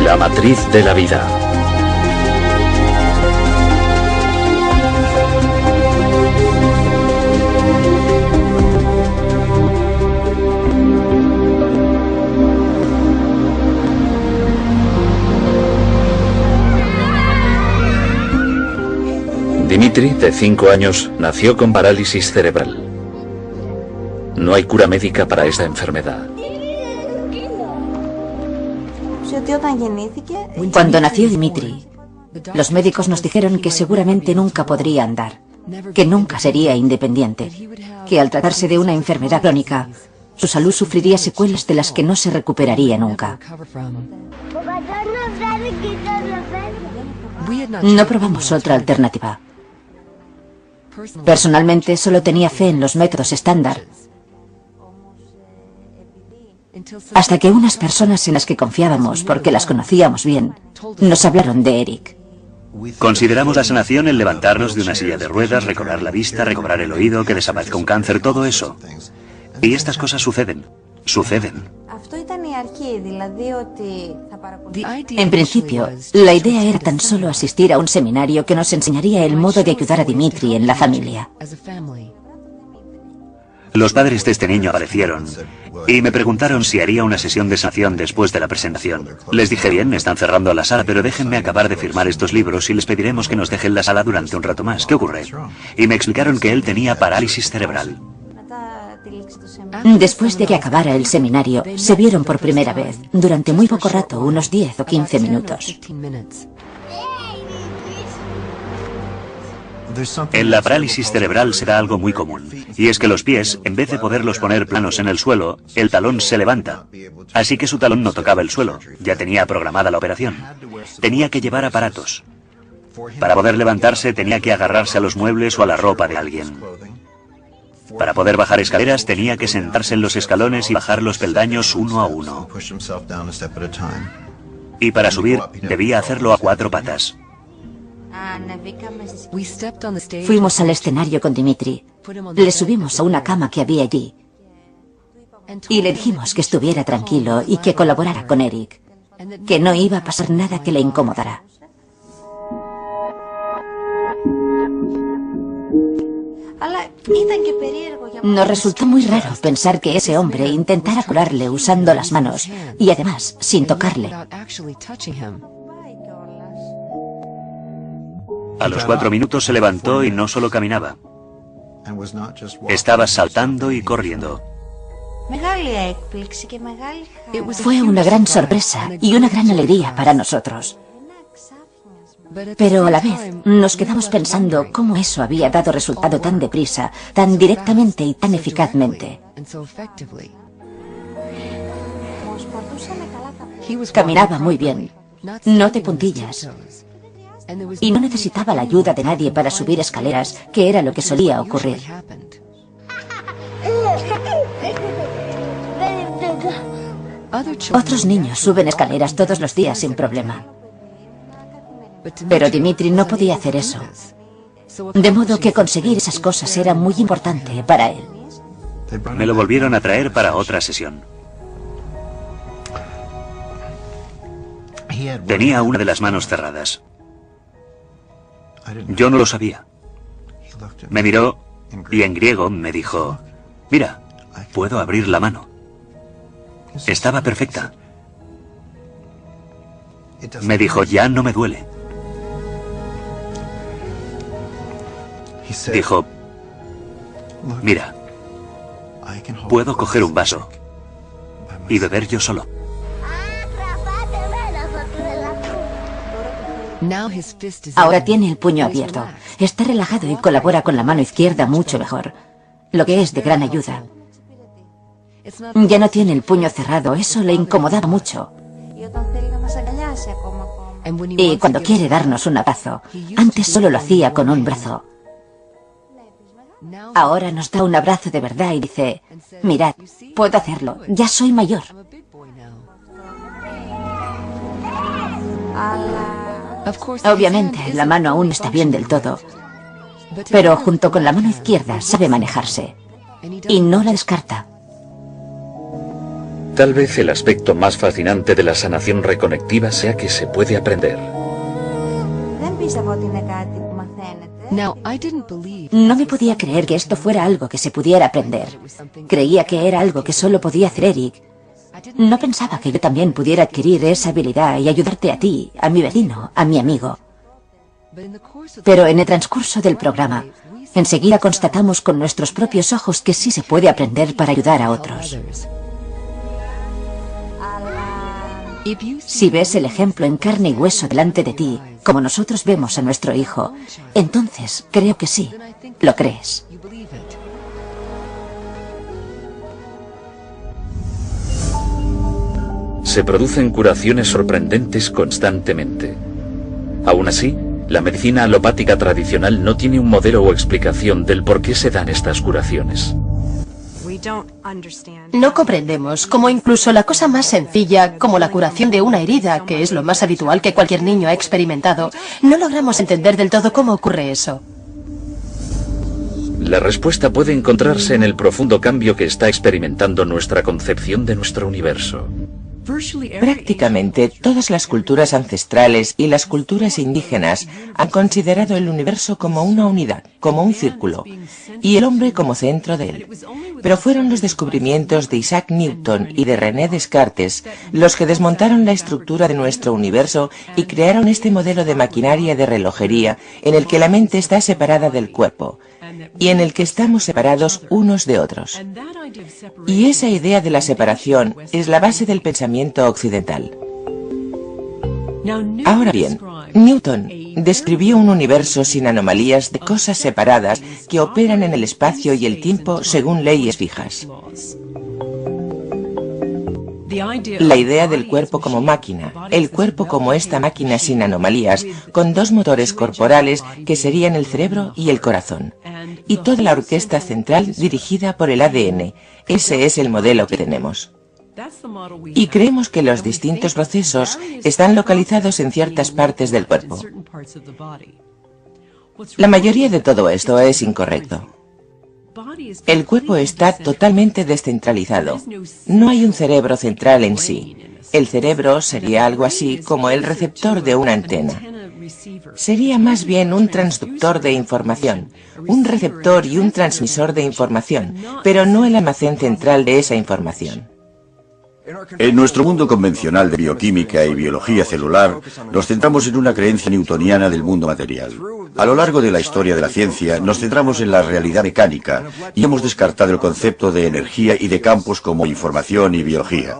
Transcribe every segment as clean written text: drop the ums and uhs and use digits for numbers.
La matriz de la vida. Dimitri, de 5 años, nació con parálisis cerebral. No hay cura médica para esta enfermedad. Cuando nació Dimitri, los médicos nos dijeron que seguramente nunca podría andar, que nunca sería independiente, que al tratarse de una enfermedad crónica, su salud sufriría secuelas de las que no se recuperaría nunca. No probamos otra alternativa. Personalmente solo tenía fe en los métodos estándar, hasta que unas personas en las que confiábamos, porque las conocíamos bien, nos hablaron de Eric. Consideramos la sanación el levantarnos de una silla de ruedas, recobrar la vista, recobrar el oído, que desaparezca un cáncer, todo eso. Y estas cosas suceden. En principio, la idea era tan solo asistir a un seminario que nos enseñaría el modo de ayudar a Dimitri en la familia. Los padres de este niño aparecieron y me preguntaron si haría una sesión de sanación después de la presentación. Les dije, bien, están cerrando la sala, pero déjenme acabar de firmar estos libros y les pediremos que nos dejen la sala durante un rato más. ¿Qué ocurre? Y me explicaron que él tenía parálisis cerebral. Después de que acabara el seminario, se vieron por primera vez, durante muy poco rato, unos 10 o 15 minutos. En la parálisis cerebral se da algo muy común, y es que los pies, en vez de poderlos poner planos en el suelo, el talón se levanta. Así que su talón no tocaba el suelo, ya tenía programada la operación. Tenía que llevar aparatos. Para poder levantarse tenía que agarrarse a los muebles o a la ropa de alguien. Para poder bajar escaleras tenía que sentarse en los escalones y bajar los peldaños uno a uno. Y para subir debía hacerlo a 4 patas. Fuimos al escenario con Dimitri. Le subimos a una cama que había allí y le dijimos que estuviera tranquilo y que colaborara con Eric, que no iba a pasar nada que le incomodara. Nos resultó muy raro pensar que ese hombre intentara curarle usando las manos y además sin tocarle. A los 4 minutos se levantó y no solo caminaba. Estaba saltando y corriendo. Fue una gran sorpresa y una gran alegría para nosotros. Pero a la vez nos quedamos pensando cómo eso había dado resultado tan deprisa, tan directamente y tan eficazmente. Caminaba muy bien, no de puntillas. Y no necesitaba la ayuda de nadie para subir escaleras, que era lo que solía ocurrir. Otros niños suben escaleras todos los días sin problema. Pero Dimitri no podía hacer eso. De modo que conseguir esas cosas era muy importante para él. Me lo volvieron a traer para otra sesión. Tenía una de las manos cerradas. Yo no lo sabía. Me miró y en griego me dijo, mira, puedo abrir la mano. Estaba perfecta. Me dijo, ya no me duele. Dijo, mira, puedo coger un vaso y beber yo solo. Ahora tiene el puño abierto. Está relajado y colabora con la mano izquierda mucho mejor, lo que es de gran ayuda. Ya no tiene el puño cerrado, eso le incomodaba mucho. Y cuando quiere darnos un abrazo, antes solo lo hacía con un brazo. Ahora nos da un abrazo de verdad y dice, mirad, puedo hacerlo, ya soy mayor. Obviamente, la mano aún no está bien del todo, pero junto con la mano izquierda sabe manejarse y no la descarta. Tal vez el aspecto más fascinante de la sanación reconectiva sea que se puede aprender. No me podía creer que esto fuera algo que se pudiera aprender. Creía que era algo que solo podía hacer Eric. No pensaba que yo también pudiera adquirir esa habilidad y ayudarte a ti, a mi vecino, a mi amigo. Pero en el transcurso del programa, enseguida constatamos con nuestros propios ojos que sí se puede aprender para ayudar a otros. Si ves el ejemplo en carne y hueso delante de ti, como nosotros vemos a nuestro hijo, entonces creo que sí, lo crees. Se producen curaciones sorprendentes constantemente. Aún así, la medicina alopática tradicional no tiene un modelo o explicación del por qué se dan estas curaciones. No comprendemos cómo incluso la cosa más sencilla, como la curación de una herida, que es lo más habitual que cualquier niño ha experimentado, no logramos entender del todo cómo ocurre eso. La respuesta puede encontrarse en el profundo cambio que está experimentando nuestra concepción de nuestro universo. Prácticamente todas las culturas ancestrales y las culturas indígenas han considerado el universo como una unidad, como un círculo, y el hombre como centro de él. Pero fueron los descubrimientos de Isaac Newton y de René Descartes los que desmontaron la estructura de nuestro universo y crearon este modelo de maquinaria de relojería en el que la mente está separada del cuerpo, y en el que estamos separados unos de otros. Y esa idea de la separación es la base del pensamiento occidental. Ahora bien, Newton describió un universo sin anomalías de cosas separadas que operan en el espacio y el tiempo según leyes fijas. La idea del cuerpo como máquina, el cuerpo como esta máquina sin anomalías, con dos motores corporales que serían el cerebro y el corazón, y toda la orquesta central dirigida por el ADN. Ese es el modelo que tenemos. Y creemos que los distintos procesos están localizados en ciertas partes del cuerpo. La mayoría de todo esto es incorrecto. El cuerpo está totalmente descentralizado. No hay un cerebro central en sí. El cerebro sería algo así como el receptor de una antena. Sería más bien un transductor de información, un receptor y un transmisor de información, pero no el almacén central de esa información. En nuestro mundo convencional de bioquímica y biología celular, nos centramos en una creencia newtoniana del mundo material. A lo largo de la historia de la ciencia, nos centramos en la realidad mecánica y hemos descartado el concepto de energía y de campos como información y biología.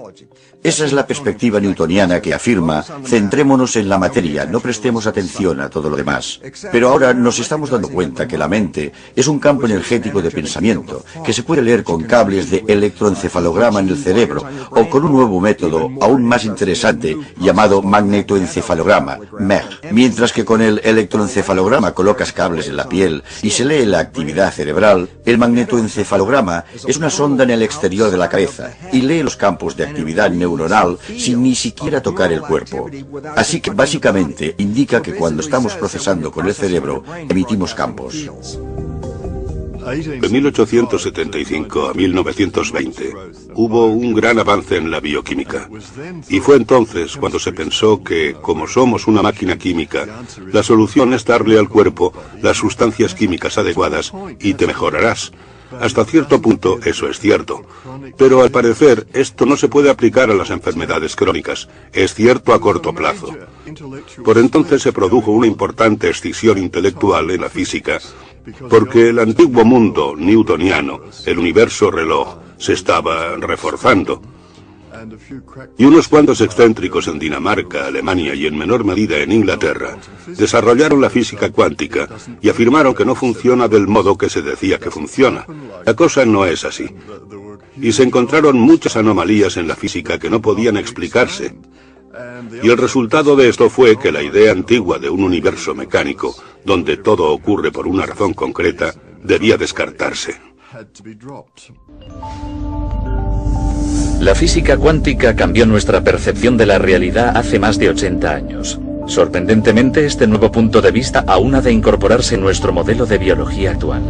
Esa es la perspectiva newtoniana que afirma, centrémonos en la materia, no prestemos atención a todo lo demás. Pero ahora nos estamos dando cuenta que la mente es un campo energético de pensamiento, que se puede leer con cables de electroencefalograma en el cerebro, o con un nuevo método aún más interesante llamado magnetoencefalograma, MEG. Mientras que con el electroencefalograma colocas cables en la piel y se lee la actividad cerebral, el magnetoencefalograma es una sonda en el exterior de la cabeza y lee los campos de actividad neuronal sin ni siquiera tocar el cuerpo. Así que básicamente indica que cuando estamos procesando con el cerebro, emitimos campos. De 1875 a 1920 hubo un gran avance en la bioquímica. Y fue entonces cuando se pensó que, como somos una máquina química, la solución es darle al cuerpo las sustancias químicas adecuadas y te mejorarás. Hasta cierto punto eso es cierto, pero al parecer esto no se puede aplicar a las enfermedades crónicas, es cierto a corto plazo. Por entonces se produjo una importante escisión intelectual en la física, porque el antiguo mundo newtoniano, el universo reloj, se estaba reforzando. Y unos cuantos excéntricos en Dinamarca, Alemania y en menor medida en Inglaterra desarrollaron la física cuántica y afirmaron que no funciona del modo que se decía que funciona. La cosa no es así. Y se encontraron muchas anomalías en la física que no podían explicarse. Y el resultado de esto fue que la idea antigua de un universo mecánico, donde todo ocurre por una razón concreta, debía descartarse. La física cuántica cambió nuestra percepción de la realidad hace más de 80 años. Sorprendentemente, este nuevo punto de vista aún ha de incorporarse en nuestro modelo de biología actual.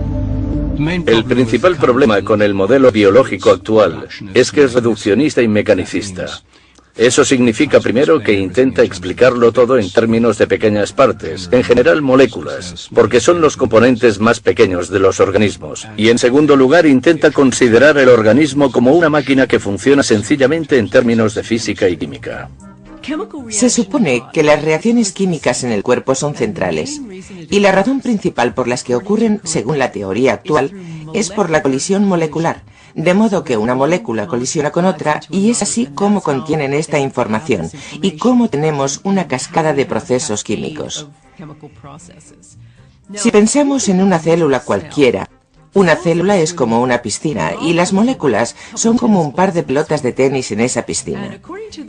El principal problema con el modelo biológico actual es que es reduccionista y mecanicista. Eso significa primero que intenta explicarlo todo en términos de pequeñas partes, en general moléculas, porque son los componentes más pequeños de los organismos. Y en segundo lugar intenta considerar el organismo como una máquina que funciona sencillamente en términos de física y química. Se supone que las reacciones químicas en el cuerpo son centrales, y la razón principal por las que ocurren, según la teoría actual, es por la colisión molecular, de modo que una molécula colisiona con otra y es así como contienen esta información y cómo tenemos una cascada de procesos químicos. Si pensamos en una célula cualquiera, una célula es como una piscina y las moléculas son como un par de pelotas de tenis en esa piscina.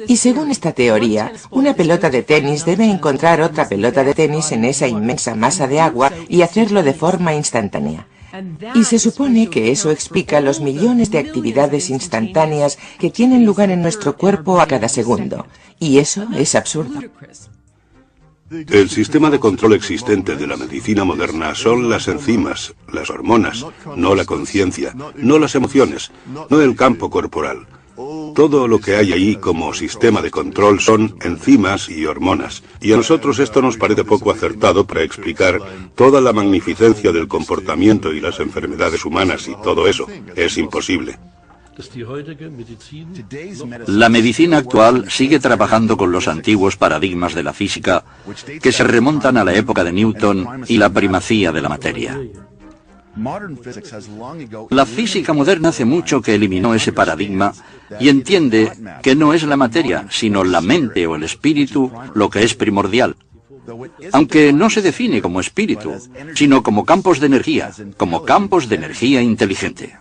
Y según esta teoría, una pelota de tenis debe encontrar otra pelota de tenis en esa inmensa masa de agua y hacerlo de forma instantánea. Y se supone que eso explica los millones de actividades instantáneas que tienen lugar en nuestro cuerpo a cada segundo. Y eso es absurdo. El sistema de control existente de la medicina moderna son las enzimas, las hormonas, no la conciencia, no las emociones, no el campo corporal. Todo lo que hay ahí como sistema de control son enzimas y hormonas. Y a nosotros esto nos parece poco acertado para explicar toda la magnificencia del comportamiento y las enfermedades humanas y todo eso. Es imposible. La medicina actual sigue trabajando con los antiguos paradigmas de la física que se remontan a la época de Newton y la primacía de la materia. La física moderna hace mucho que eliminó ese paradigma y entiende que no es la materia, sino la mente o el espíritu lo que es primordial. Aunque no se define como espíritu, sino como campos de energía inteligente.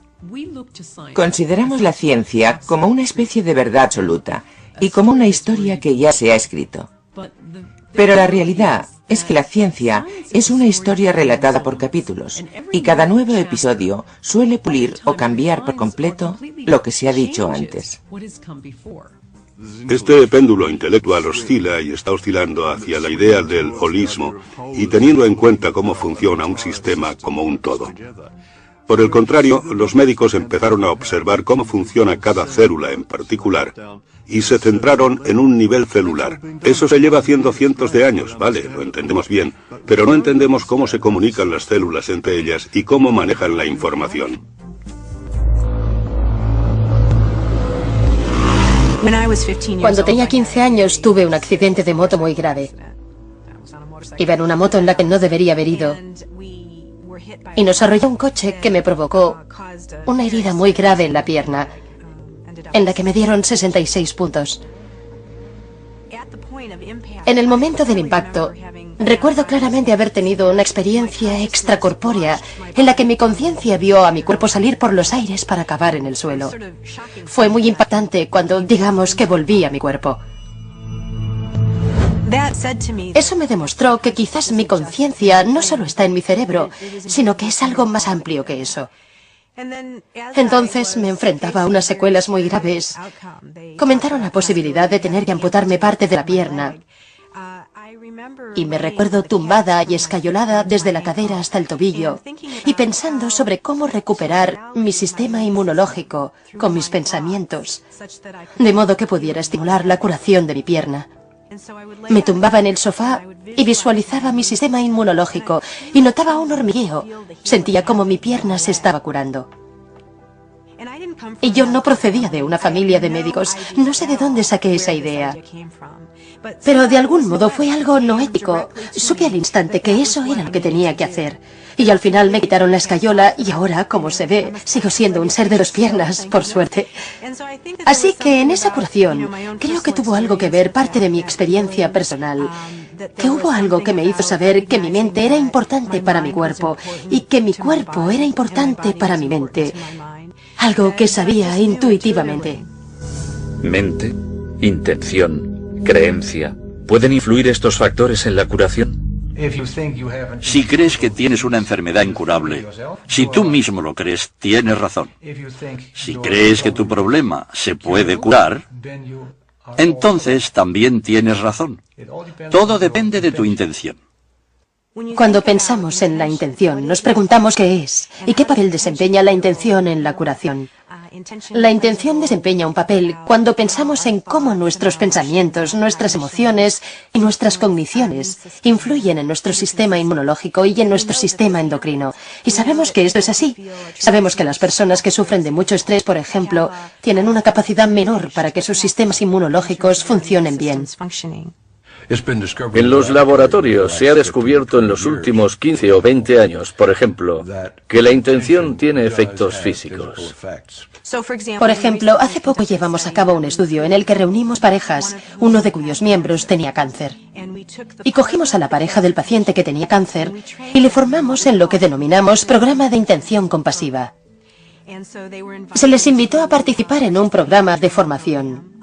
Consideramos la ciencia como una especie de verdad absoluta y como una historia que ya se ha escrito. Pero la realidad es que la ciencia es una historia relatada por capítulos y cada nuevo episodio suele pulir o cambiar por completo lo que se ha dicho antes. Este péndulo intelectual oscila y está oscilando hacia la idea del holismo y teniendo en cuenta cómo funciona un sistema como un todo. Por el contrario, los médicos empezaron a observar cómo funciona cada célula en particular y se centraron en un nivel celular. Eso se lleva haciendo cientos de años, vale, lo entendemos bien, pero no entendemos cómo se comunican las células entre ellas y cómo manejan la información. Cuando tenía 15 años tuve un accidente de moto muy grave. Iba en una moto en la que no debería haber ido. Y nos arrolló un coche que me provocó una herida muy grave en la pierna, en la que me dieron 66 puntos. En el momento del impacto, recuerdo claramente haber tenido una experiencia extracorpórea en la que mi conciencia vio a mi cuerpo salir por los aires para acabar en el suelo. Fue muy impactante cuando, digamos, que volví a mi cuerpo. Eso me demostró que quizás mi conciencia no solo está en mi cerebro, sino que es algo más amplio que eso. Entonces me enfrentaba a unas secuelas muy graves. Comentaron la posibilidad de tener que amputarme parte de la pierna. Y me recuerdo tumbada y escayolada desde la cadera hasta el tobillo y pensando sobre cómo recuperar mi sistema inmunológico con mis pensamientos, de modo que pudiera estimular la curación de mi pierna. Me tumbaba en el sofá y visualizaba mi sistema inmunológico y notaba un hormigueo. Sentía como mi pierna se estaba curando. Y yo no procedía de una familia de médicos. No sé de dónde saqué esa idea. Pero de algún modo fue algo no ético. Supe al instante que eso era lo que tenía que hacer. Y al final me quitaron la escayola y ahora, como se ve, sigo siendo un ser de 2 piernas, por suerte. Así que en esa curación creo que tuvo algo que ver parte de mi experiencia personal. Que hubo algo que me hizo saber que mi mente era importante para mi cuerpo y que mi cuerpo era importante para mi mente. Algo que sabía intuitivamente. Mente, intención, creencia. ¿Pueden influir estos factores en la curación? Si crees que tienes una enfermedad incurable, si tú mismo lo crees, tienes razón. Si crees que tu problema se puede curar, entonces también tienes razón. Todo depende de tu intención. Cuando pensamos en la intención, nos preguntamos qué es y qué papel desempeña la intención en la curación. La intención desempeña un papel cuando pensamos en cómo nuestros pensamientos, nuestras emociones y nuestras cogniciones influyen en nuestro sistema inmunológico y en nuestro sistema endocrino. Y sabemos que esto es así. Sabemos que las personas que sufren de mucho estrés, por ejemplo, tienen una capacidad menor para que sus sistemas inmunológicos funcionen bien. En los laboratorios se ha descubierto en los últimos 15 o 20 años, por ejemplo, que la intención tiene efectos físicos. Por ejemplo, hace poco llevamos a cabo un estudio en el que reunimos parejas, uno de cuyos miembros tenía cáncer. Y cogimos a la pareja del paciente que tenía cáncer y le formamos en lo que denominamos programa de intención compasiva. Se les invitó a participar en un programa de formación.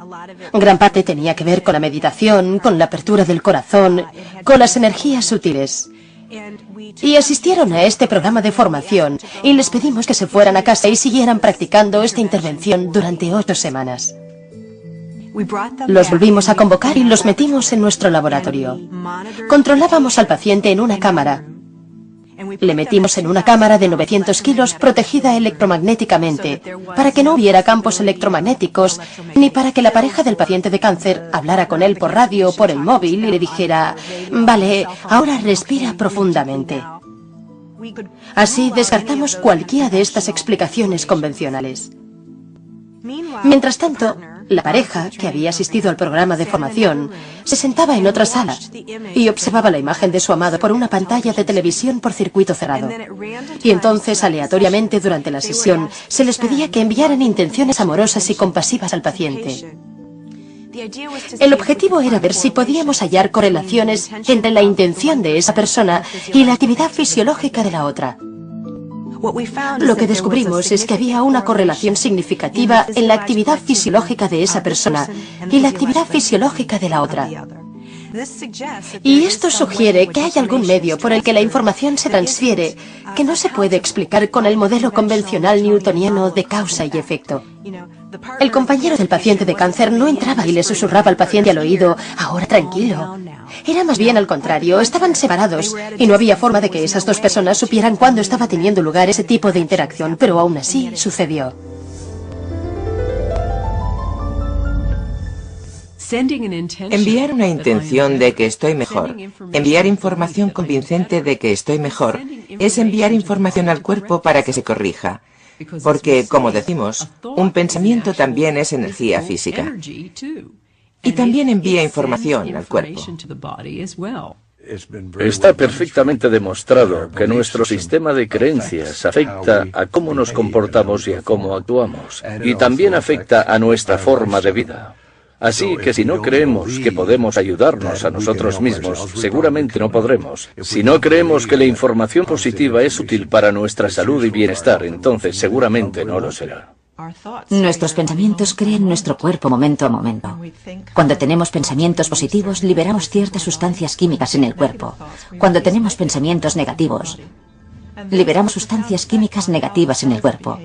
Gran parte tenía que ver con la meditación, con la apertura del corazón, con las energías sutiles. Y asistieron a este programa de formación y les pedimos que se fueran a casa y siguieran practicando esta intervención durante 8 semanas. Los volvimos a convocar y los metimos en nuestro laboratorio. Controlábamos al paciente en una cámara. Le metimos en una cámara de 900 kilos protegida electromagnéticamente para que no hubiera campos electromagnéticos ni para que la pareja del paciente de cáncer hablara con él por radio o por el móvil y le dijera: vale, ahora respira profundamente. Así descartamos cualquiera de estas explicaciones convencionales. Mientras tanto, la pareja, que había asistido al programa de formación, se sentaba en otra sala y observaba la imagen de su amado por una pantalla de televisión por circuito cerrado. Y entonces, aleatoriamente durante la sesión, se les pedía que enviaran intenciones amorosas y compasivas al paciente. El objetivo era ver si podíamos hallar correlaciones entre la intención de esa persona y la actividad fisiológica de la otra. Lo que descubrimos es que había una correlación significativa en la actividad fisiológica de esa persona y la actividad fisiológica de la otra. Y esto sugiere que hay algún medio por el que la información se transfiere que no se puede explicar con el modelo convencional newtoniano de causa y efecto. El compañero del paciente de cáncer no entraba y le susurraba al paciente al oído: ahora tranquilo. Era más bien al contrario, estaban separados y no había forma de que esas dos personas supieran cuándo estaba teniendo lugar ese tipo de interacción, pero aún así sucedió. Enviar una intención de que estoy mejor, enviar información convincente de que estoy mejor, es enviar información al cuerpo para que se corrija. Porque, como decimos, un pensamiento también es energía física. Y también envía información al cuerpo. Está perfectamente demostrado que nuestro sistema de creencias afecta a cómo nos comportamos y a cómo actuamos. Y también afecta a nuestra forma de vida. Así que si no creemos que podemos ayudarnos a nosotros mismos, seguramente no podremos. Si no creemos que la información positiva es útil para nuestra salud y bienestar, entonces seguramente no lo será. Nuestros pensamientos crean nuestro cuerpo momento a momento. Cuando tenemos pensamientos positivos, liberamos ciertas sustancias químicas en el cuerpo. Cuando tenemos pensamientos negativos, liberamos sustancias químicas negativas en el cuerpo.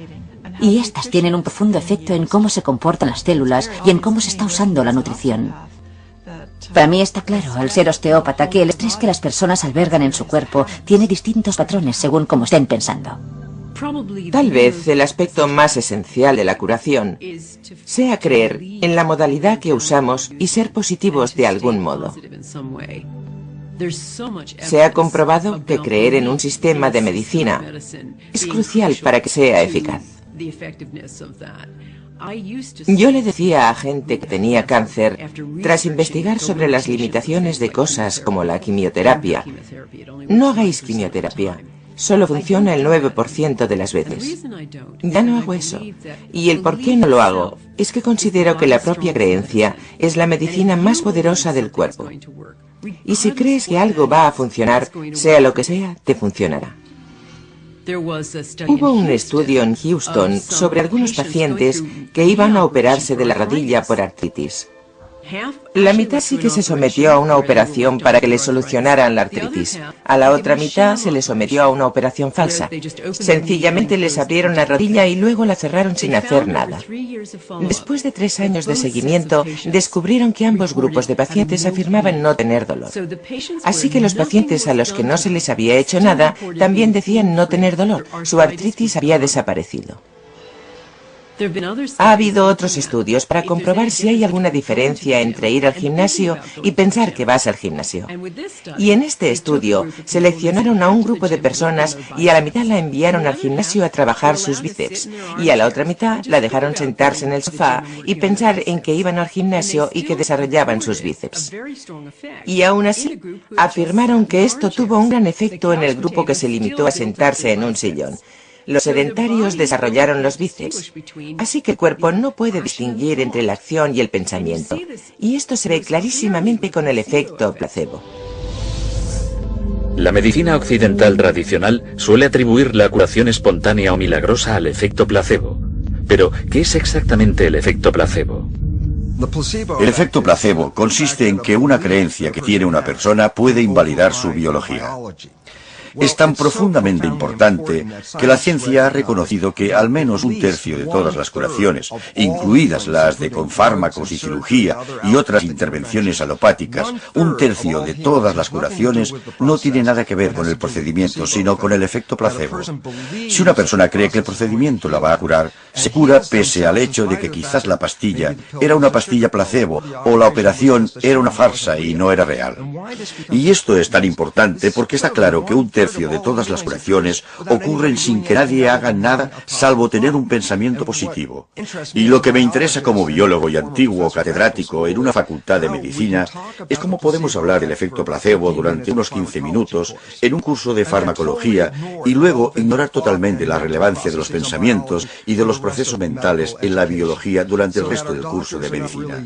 Y estas tienen un profundo efecto en cómo se comportan las células y en cómo se está usando la nutrición. Para mí está claro, al ser osteópata, que el estrés que las personas albergan en su cuerpo tiene distintos patrones según cómo estén pensando. Tal vez el aspecto más esencial de la curación sea creer en la modalidad que usamos y ser positivos de algún modo. Se ha comprobado que creer en un sistema de medicina es crucial para que sea eficaz. Yo le decía a gente que tenía cáncer, tras investigar sobre las limitaciones de cosas como la quimioterapia: no hagáis quimioterapia, solo funciona el 9% de las veces. Ya no hago eso. Y el por qué no lo hago es que considero que la propia creencia es la medicina más poderosa del cuerpo. Y si crees que algo va a funcionar, sea lo que sea, te funcionará. Hubo un estudio en Houston sobre algunos pacientes que iban a operarse de la rodilla por artritis. La mitad sí que se sometió a una operación para que le solucionaran la artritis. A la otra mitad se le sometió a una operación falsa. Sencillamente les abrieron la rodilla y luego la cerraron sin hacer nada. Después de 3 años de seguimiento, descubrieron que ambos grupos de pacientes afirmaban no tener dolor. Así que los pacientes a los que no se les había hecho nada también decían no tener dolor. Su artritis había desaparecido. Ha habido otros estudios para comprobar si hay alguna diferencia entre ir al gimnasio y pensar que vas al gimnasio. Y en este estudio seleccionaron a un grupo de personas y a la mitad la enviaron al gimnasio a trabajar sus bíceps y a la otra mitad la dejaron sentarse en el sofá y pensar en que iban al gimnasio y que desarrollaban sus bíceps. Y aún así, afirmaron que esto tuvo un gran efecto en el grupo que se limitó a sentarse en un sillón. Los sedentarios desarrollaron los bíceps, así que el cuerpo no puede distinguir entre la acción y el pensamiento, y esto se ve clarísimamente con el efecto placebo. La medicina occidental tradicional suele atribuir la curación espontánea o milagrosa al efecto placebo. Pero, ¿qué es exactamente el efecto placebo? El efecto placebo consiste en que una creencia que tiene una persona puede invalidar su biología. Es tan profundamente importante que la ciencia ha reconocido que al menos 1/3 de todas las curaciones, incluidas las de con fármacos y cirugía y otras intervenciones alopáticas, 1/3 de todas las curaciones no tiene nada que ver con el procedimiento, sino con el efecto placebo. Si una persona cree que el procedimiento la va a curar, se cura pese al hecho de que quizás la pastilla era una pastilla placebo o la operación era una farsa y no era real. Y esto es tan importante porque está claro que 1/3 de todas las curaciones ocurren sin que nadie haga nada salvo tener un pensamiento positivo. Y lo que me interesa como biólogo y antiguo catedrático en una facultad de medicina es cómo podemos hablar del efecto placebo durante unos 15 minutos en un curso de farmacología y luego ignorar totalmente la relevancia de los pensamientos y de los procesos mentales en la biología durante el resto del curso de medicina.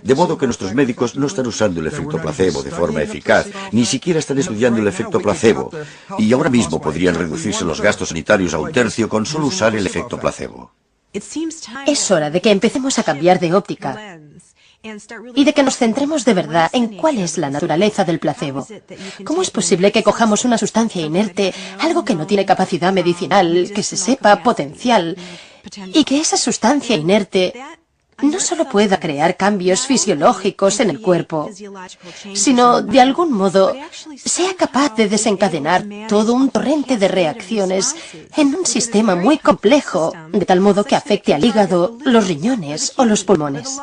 De modo que nuestros médicos no están usando el efecto placebo de forma eficaz, ni siquiera están estudiando el efecto placebo, y ahora mismo podrían reducirse los gastos sanitarios a 1/3 con solo usar el efecto placebo. Es hora de que empecemos a cambiar de óptica y de que nos centremos de verdad en cuál es la naturaleza del placebo. ¿Cómo es posible que cojamos una sustancia inerte, algo que no tiene capacidad medicinal, que se sepa potencial, y que esa sustancia inerte no solo pueda crear cambios fisiológicos en el cuerpo, sino, de algún modo, sea capaz de desencadenar todo un torrente de reacciones en un sistema muy complejo, de tal modo que afecte al hígado, los riñones o los pulmones?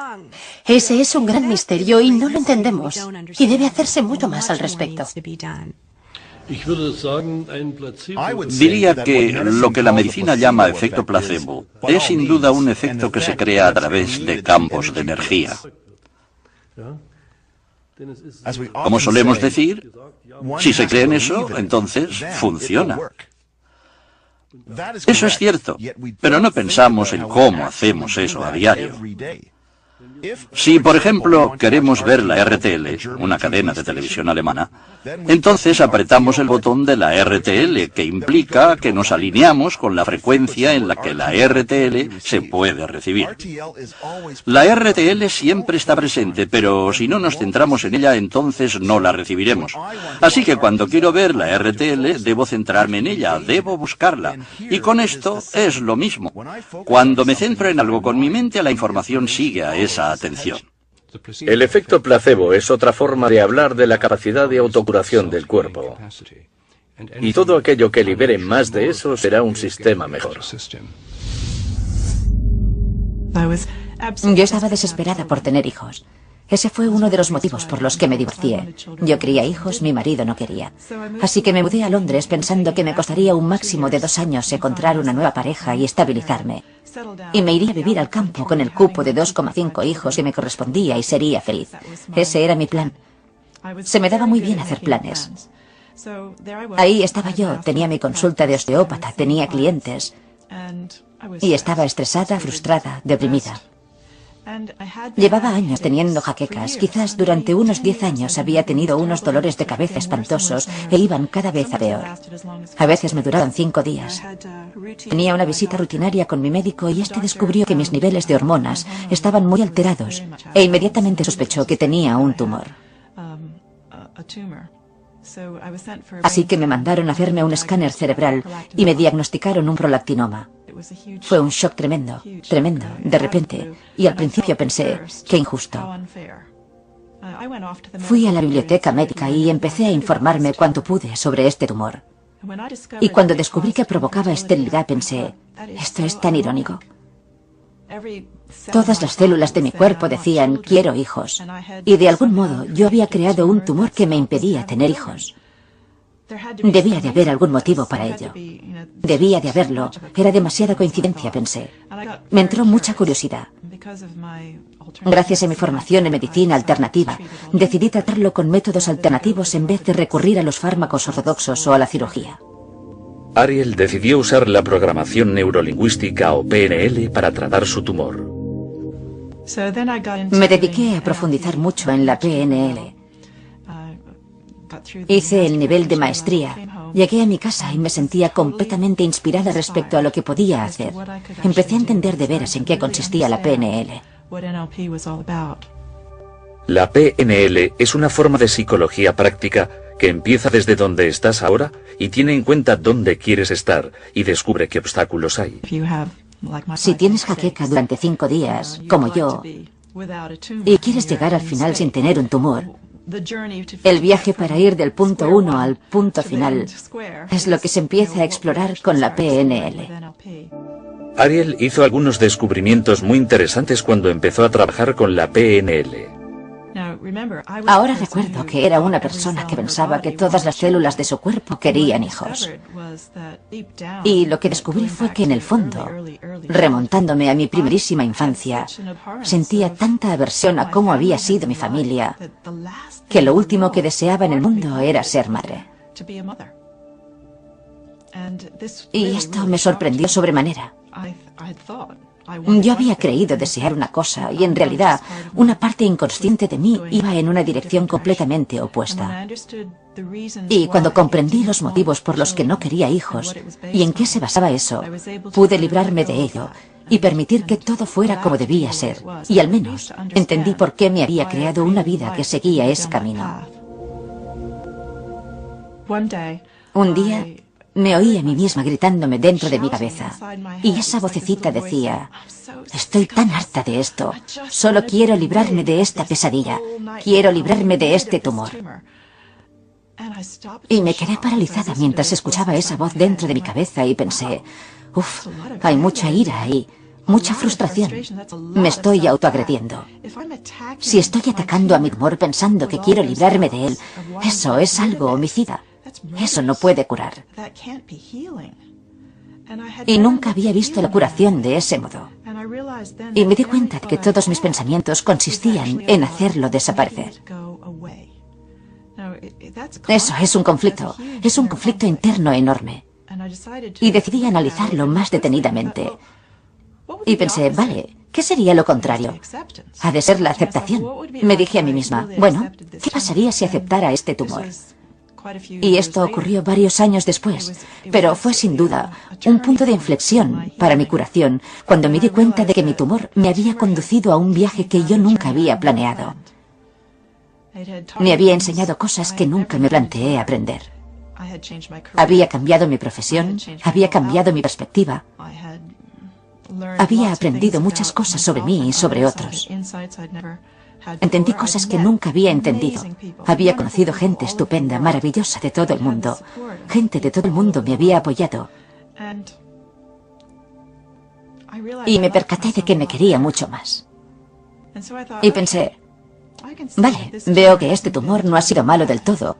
Ese es un gran misterio y no lo entendemos, y debe hacerse mucho más al respecto. Diría que lo que la medicina llama efecto placebo es sin duda un efecto que se crea a través de campos de energía. Como solemos decir, si se cree en eso, entonces funciona. Eso es cierto, pero no pensamos en cómo hacemos eso a diario. Si, por ejemplo, queremos ver la RTL, una cadena de televisión alemana, entonces apretamos el botón de la RTL, que implica que nos alineamos con la frecuencia en la que la RTL se puede recibir. La RTL siempre está presente, pero si no nos centramos en ella, entonces no la recibiremos. Así que cuando quiero ver la RTL, debo centrarme en ella, debo buscarla. Y con esto es lo mismo. Cuando me centro en algo con mi mente, la información sigue a esa atención. El efecto placebo es otra forma de hablar de la capacidad de autocuración del cuerpo. Y todo aquello que libere más de eso será un sistema mejor. Yo estaba desesperada por tener hijos. Ese fue uno de los motivos por los que me divorcié. Yo quería hijos, mi marido no quería. Así que me mudé a Londres pensando que me costaría un máximo de 2 años encontrar una nueva pareja y estabilizarme. Y me iría a vivir al campo con el cupo de 2,5 hijos que me correspondía y sería feliz. Ese era mi plan. Se me daba muy bien hacer planes. Ahí estaba yo, tenía mi consulta de osteópata, tenía clientes. Y estaba estresada, frustrada, deprimida. Llevaba años teniendo jaquecas. Quizás durante unos 10 años había tenido unos dolores de cabeza espantosos e iban cada vez a peor. A veces me duraban 5 días. Tenía una visita rutinaria con mi médico y este descubrió que mis niveles de hormonas estaban muy alterados e inmediatamente sospechó que tenía un tumor. Así que me mandaron a hacerme un escáner cerebral y me diagnosticaron un prolactinoma. Fue un shock tremendo, tremendo, de repente, y al principio pensé, qué injusto. Fui a la biblioteca médica y empecé a informarme cuanto pude sobre este tumor. Y cuando descubrí que provocaba esterilidad pensé, esto es tan irónico. Todas las células de mi cuerpo decían, quiero hijos. Y de algún modo yo había creado un tumor que me impedía tener hijos. Debía de haber algún motivo para ello. Debía de haberlo. Era demasiada coincidencia, pensé. Me entró mucha curiosidad. Gracias a mi formación en medicina alternativa, decidí tratarlo con métodos alternativos en vez de recurrir a los fármacos ortodoxos o a la cirugía. Ariel decidió usar la programación neurolingüística o PNL para tratar su tumor. Me dediqué a profundizar mucho en la PNL. Hice el nivel de maestría. Llegué a mi casa y me sentía completamente inspirada respecto a lo que podía hacer. Empecé a entender de veras en qué consistía la PNL. La PNL es una forma de psicología práctica que empieza desde donde estás ahora y tiene en cuenta dónde quieres estar y descubre qué obstáculos hay. Si tienes jaqueca durante 5 días, como yo, y quieres llegar al final sin tener un tumor, el viaje para ir del punto 1 al punto final es lo que se empieza a explorar con la PNL. Ariel hizo algunos descubrimientos muy interesantes cuando empezó a trabajar con la PNL. Ahora recuerdo que era una persona que pensaba que todas las células de su cuerpo querían hijos. Y lo que descubrí fue que en el fondo, remontándome a mi primerísima infancia, sentía tanta aversión a cómo había sido mi familia, que lo último que deseaba en el mundo era ser madre. Y esto me sorprendió sobremanera. Yo había creído desear una cosa y en realidad una parte inconsciente de mí iba en una dirección completamente opuesta. Y cuando comprendí los motivos por los que no quería hijos y en qué se basaba eso, pude librarme de ello y permitir que todo fuera como debía ser. Y al menos entendí por qué me había creado una vida que seguía ese camino. Un día me oí a mí misma gritándome dentro de mi cabeza, y esa vocecita decía, estoy tan harta de esto, solo quiero librarme de esta pesadilla, quiero librarme de este tumor. Y me quedé paralizada mientras escuchaba esa voz dentro de mi cabeza y pensé, uff, hay mucha ira ahí, mucha frustración, me estoy autoagrediendo. Si estoy atacando a mi tumor pensando que quiero librarme de él, eso es algo homicida. Eso no puede curar. Y nunca había visto la curación de ese modo. Y me di cuenta de que todos mis pensamientos consistían en hacerlo desaparecer. Eso es un conflicto interno enorme. Y decidí analizarlo más detenidamente. Y pensé, vale, ¿qué sería lo contrario? Ha de ser la aceptación. Me dije a mí misma, bueno, ¿qué pasaría si aceptara este tumor? Y esto ocurrió varios años después, pero fue sin duda un punto de inflexión para mi curación cuando me di cuenta de que mi tumor me había conducido a un viaje que yo nunca había planeado. Me había enseñado cosas que nunca me planteé aprender. Había cambiado mi profesión, había cambiado mi perspectiva, había aprendido muchas cosas sobre mí y sobre otros. Entendí cosas que nunca había entendido. Había conocido gente estupenda, maravillosa de todo el mundo. Gente de todo el mundo me había apoyado. Y me percaté de que me quería mucho más. Y pensé, vale, veo que este tumor no ha sido malo del todo.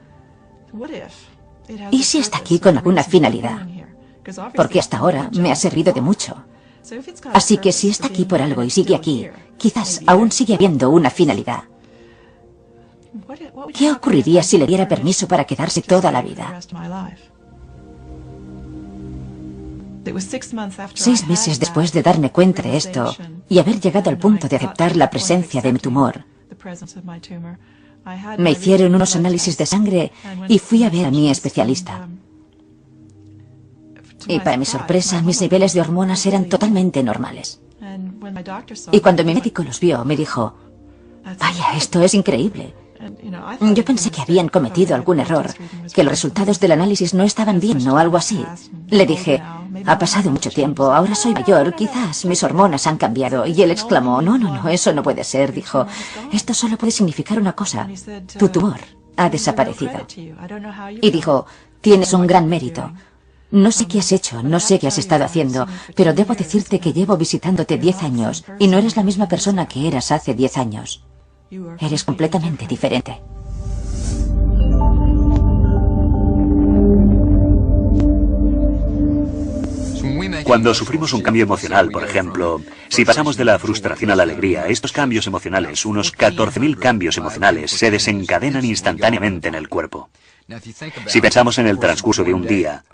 ¿Y si está aquí con alguna finalidad? Porque hasta ahora me ha servido de mucho. Así que si está aquí por algo y sigue aquí, quizás aún sigue habiendo una finalidad. ¿Qué ocurriría si le diera permiso para quedarse toda la vida? 6 meses después de darme cuenta de esto y haber llegado al punto de aceptar la presencia de mi tumor, me hicieron unos análisis de sangre y fui a ver a mi especialista. Y para mi sorpresa, mis niveles de hormonas eran totalmente normales. Y cuando mi médico los vio, me dijo, vaya, esto es increíble. Yo pensé que habían cometido algún error, que los resultados del análisis no estaban bien o algo así. Le dije, ha pasado mucho tiempo, ahora soy mayor, quizás mis hormonas han cambiado. Y él exclamó, no, eso no puede ser. Dijo, esto solo puede significar una cosa, tu tumor ha desaparecido. Y dijo, tienes un gran mérito. No sé qué has hecho, no sé qué has estado haciendo, pero debo decirte que llevo visitándote 10 años y no eres la misma persona que eras hace 10 años. Eres completamente diferente. Cuando sufrimos un cambio emocional, por ejemplo, si pasamos de la frustración a la alegría, estos cambios emocionales, unos 14.000 cambios emocionales, se desencadenan instantáneamente en el cuerpo. Si pensamos en el transcurso de un día,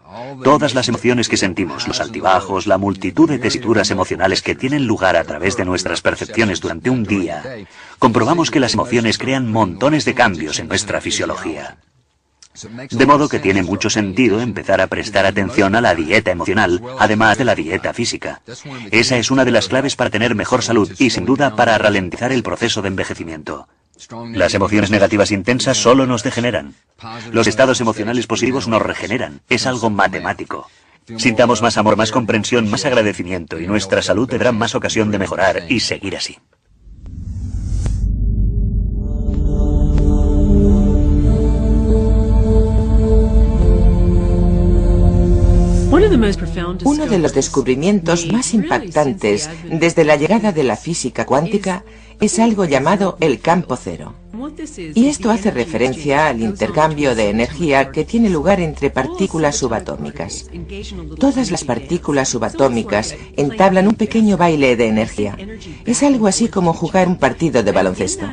todas las emociones que sentimos, los altibajos, la multitud de tesituras emocionales que tienen lugar a través de nuestras percepciones durante un día, comprobamos que las emociones crean montones de cambios en nuestra fisiología. De modo que tiene mucho sentido empezar a prestar atención a la dieta emocional, además de la dieta física. Esa es una de las claves para tener mejor salud y, sin duda, para ralentizar el proceso de envejecimiento. Las emociones negativas intensas solo nos degeneran. Los estados emocionales positivos nos regeneran. Es algo matemático. Sintamos más amor, más comprensión, más agradecimiento y nuestra salud tendrá más ocasión de mejorar y seguir así. Uno de los descubrimientos más impactantes desde la llegada de la física cuántica es algo llamado el campo cero. Y esto hace referencia al intercambio de energía que tiene lugar entre partículas subatómicas. Todas las partículas subatómicas entablan un pequeño baile de energía. Es algo así como jugar un partido de baloncesto.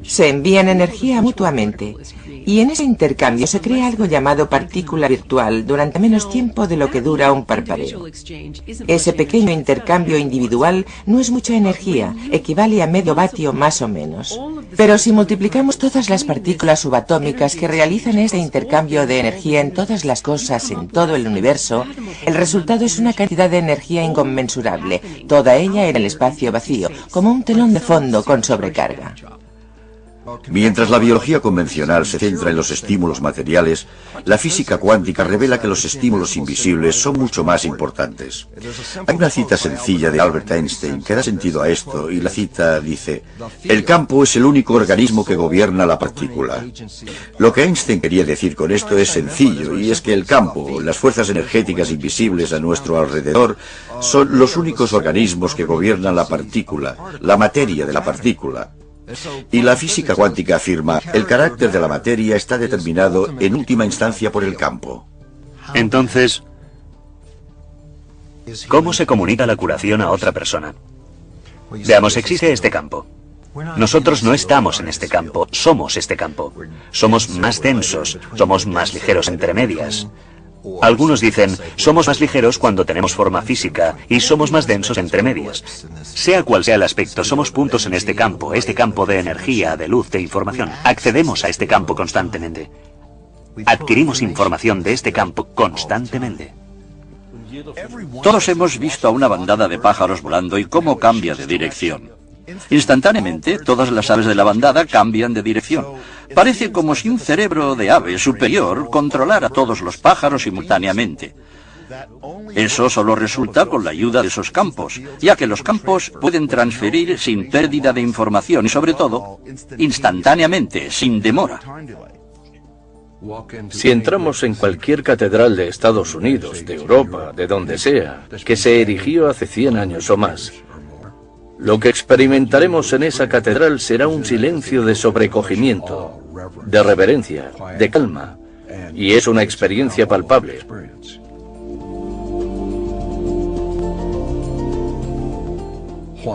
Se envían energía mutuamente. Y en ese intercambio se crea algo llamado partícula virtual durante menos tiempo de lo que dura un parpadeo. Ese pequeño intercambio individual no es mucha energía, equivale a medio vatio más o menos. Pero si multiplicamos todas las partículas subatómicas que realizan este intercambio de energía en todas las cosas, en todo el universo, el resultado es una cantidad de energía inconmensurable, toda ella en el espacio vacío, como un telón de fondo con sobrecarga. Mientras la biología convencional se centra en los estímulos materiales, la física cuántica revela que los estímulos invisibles son mucho más importantes. Hay una cita sencilla de Albert Einstein que da sentido a esto, y la cita dice: el campo es el único organismo que gobierna la partícula. Lo que Einstein quería decir con esto es sencillo, y es que el campo, las fuerzas energéticas invisibles a nuestro alrededor, son los únicos organismos que gobiernan la partícula, la materia de la partícula. Y la física cuántica afirma, el carácter de la materia está determinado en última instancia por el campo. Entonces, ¿cómo se comunica la curación a otra persona? Veamos, existe este campo. Nosotros no estamos en este campo, somos este campo. Somos más densos, somos más ligeros entre medias. Algunos dicen, somos más ligeros cuando tenemos forma física y somos más densos entre medias. Sea cual sea el aspecto, somos puntos en este campo de energía, de luz, de información. Accedemos a este campo constantemente. Adquirimos información de este campo constantemente. Todos hemos visto a una bandada de pájaros volando y cómo cambia de dirección. Instantáneamente, todas las aves de la bandada cambian de dirección. Parece como si un cerebro de ave superior controlara a todos los pájaros simultáneamente. Eso solo resulta con la ayuda de esos campos, ya que los campos pueden transferir sin pérdida de información y, sobre todo, instantáneamente, sin demora. Si entramos en cualquier catedral de Estados Unidos, de Europa, de donde sea, que se erigió hace 100 años o más, lo que experimentaremos en esa catedral será un silencio de sobrecogimiento, de reverencia, de calma, y es una experiencia palpable.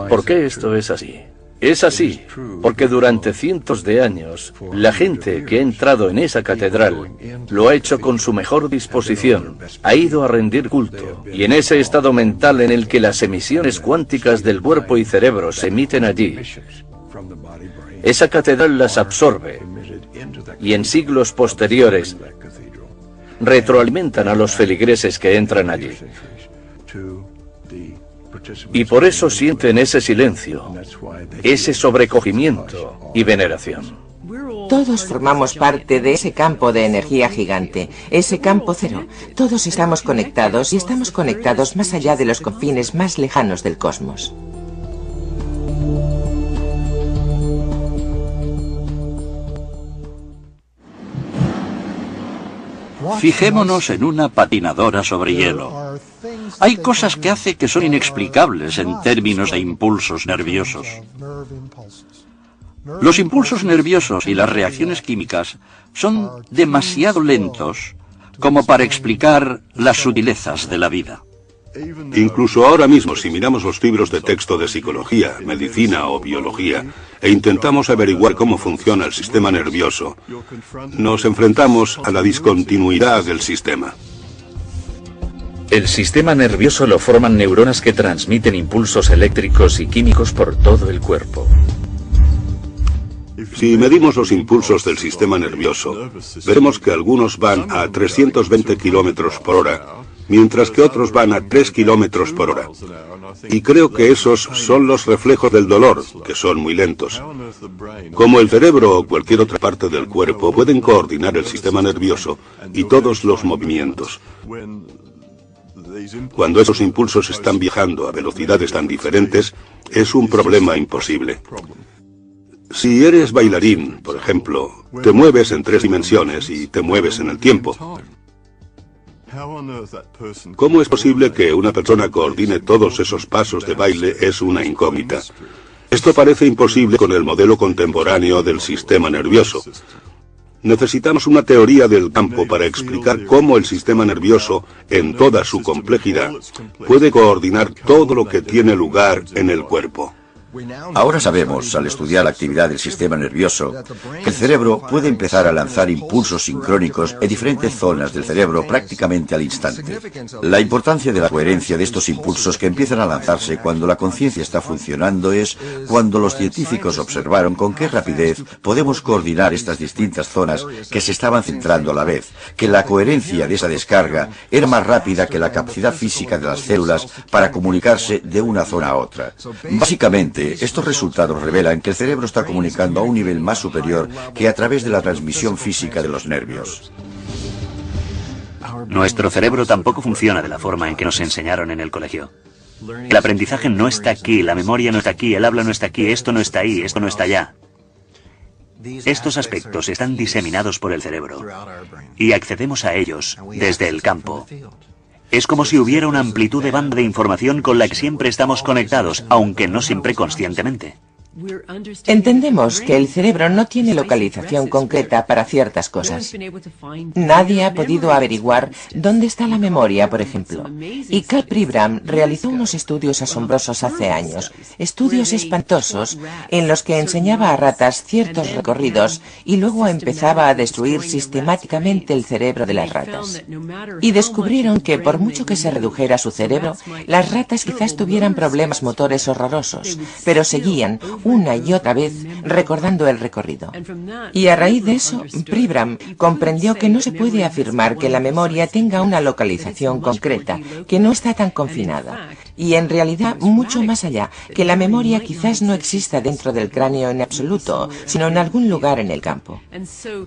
¿Por qué esto es así? Es así, porque durante cientos de años, la gente que ha entrado en esa catedral lo ha hecho con su mejor disposición, ha ido a rendir culto, y en ese estado mental en el que las emisiones cuánticas del cuerpo y cerebro se emiten allí, esa catedral las absorbe, y en siglos posteriores retroalimentan a los feligreses que entran allí. Y por eso sienten ese silencio, ese sobrecogimiento y veneración. Todos formamos parte de ese campo de energía gigante, ese campo cero. Todos estamos conectados y estamos conectados más allá de los confines más lejanos del cosmos. Fijémonos en una patinadora sobre hielo. Hay cosas que hace que son inexplicables en términos de impulsos nerviosos. Los impulsos nerviosos y las reacciones químicas son demasiado lentos como para explicar las sutilezas de la vida. Incluso ahora mismo, si miramos los libros de texto de psicología, medicina o biología, e intentamos averiguar cómo funciona el sistema nervioso, nos enfrentamos a la discontinuidad del sistema. El sistema nervioso lo forman neuronas que transmiten impulsos eléctricos y químicos por todo el cuerpo. Si medimos los impulsos del sistema nervioso, veremos que algunos van a 320 kilómetros por hora, mientras que otros van a 3 kilómetros por hora. Y creo que esos son los reflejos del dolor, que son muy lentos. Como el cerebro o cualquier otra parte del cuerpo pueden coordinar el sistema nervioso y todos los movimientos. Cuando esos impulsos están viajando a velocidades tan diferentes, es un problema imposible. Si eres bailarín, por ejemplo, te mueves en 3 dimensiones y te mueves en el tiempo. ¿Cómo es posible que una persona coordine todos esos pasos de baile? Es una incógnita. Esto parece imposible con el modelo contemporáneo del sistema nervioso. Necesitamos una teoría del campo para explicar cómo el sistema nervioso, en toda su complejidad, puede coordinar todo lo que tiene lugar en el cuerpo. Ahora sabemos, al estudiar la actividad del sistema nervioso, que el cerebro puede empezar a lanzar impulsos sincrónicos en diferentes zonas del cerebro prácticamente al instante. La importancia de la coherencia de estos impulsos que empiezan a lanzarse cuando la conciencia está funcionando es cuando los científicos observaron con qué rapidez podemos coordinar estas distintas zonas que se estaban centrando a la vez, que la coherencia de esa descarga era más rápida que la capacidad física de las células para comunicarse de una zona a otra. Básicamente, estos resultados revelan que el cerebro está comunicando a un nivel más superior que a través de la transmisión física de los nervios. Nuestro cerebro tampoco funciona de la forma en que nos enseñaron en el colegio. El aprendizaje no está aquí, la memoria no está aquí, el habla no está aquí, esto no está ahí, esto no está allá. Estos aspectos están diseminados por el cerebro y accedemos a ellos desde el campo. Es como si hubiera una amplitud de banda de información con la que siempre estamos conectados, aunque no siempre conscientemente. Entendemos que el cerebro no tiene localización concreta para ciertas cosas. Nadie ha podido averiguar dónde está la memoria, por ejemplo. Y Karl Pribram realizó unos estudios asombrosos hace años, estudios espantosos, en los que enseñaba a ratas ciertos recorridos y luego empezaba a destruir sistemáticamente el cerebro de las ratas. Y descubrieron que por mucho que se redujera su cerebro, las ratas quizás tuvieran problemas motores horrorosos, pero seguían una y otra vez recordando el recorrido. Y a raíz de eso, Pribram comprendió que no se puede afirmar que la memoria tenga una localización concreta, que no está tan confinada. Y en realidad, mucho más allá, que la memoria quizás no exista dentro del cráneo en absoluto, sino en algún lugar en el campo.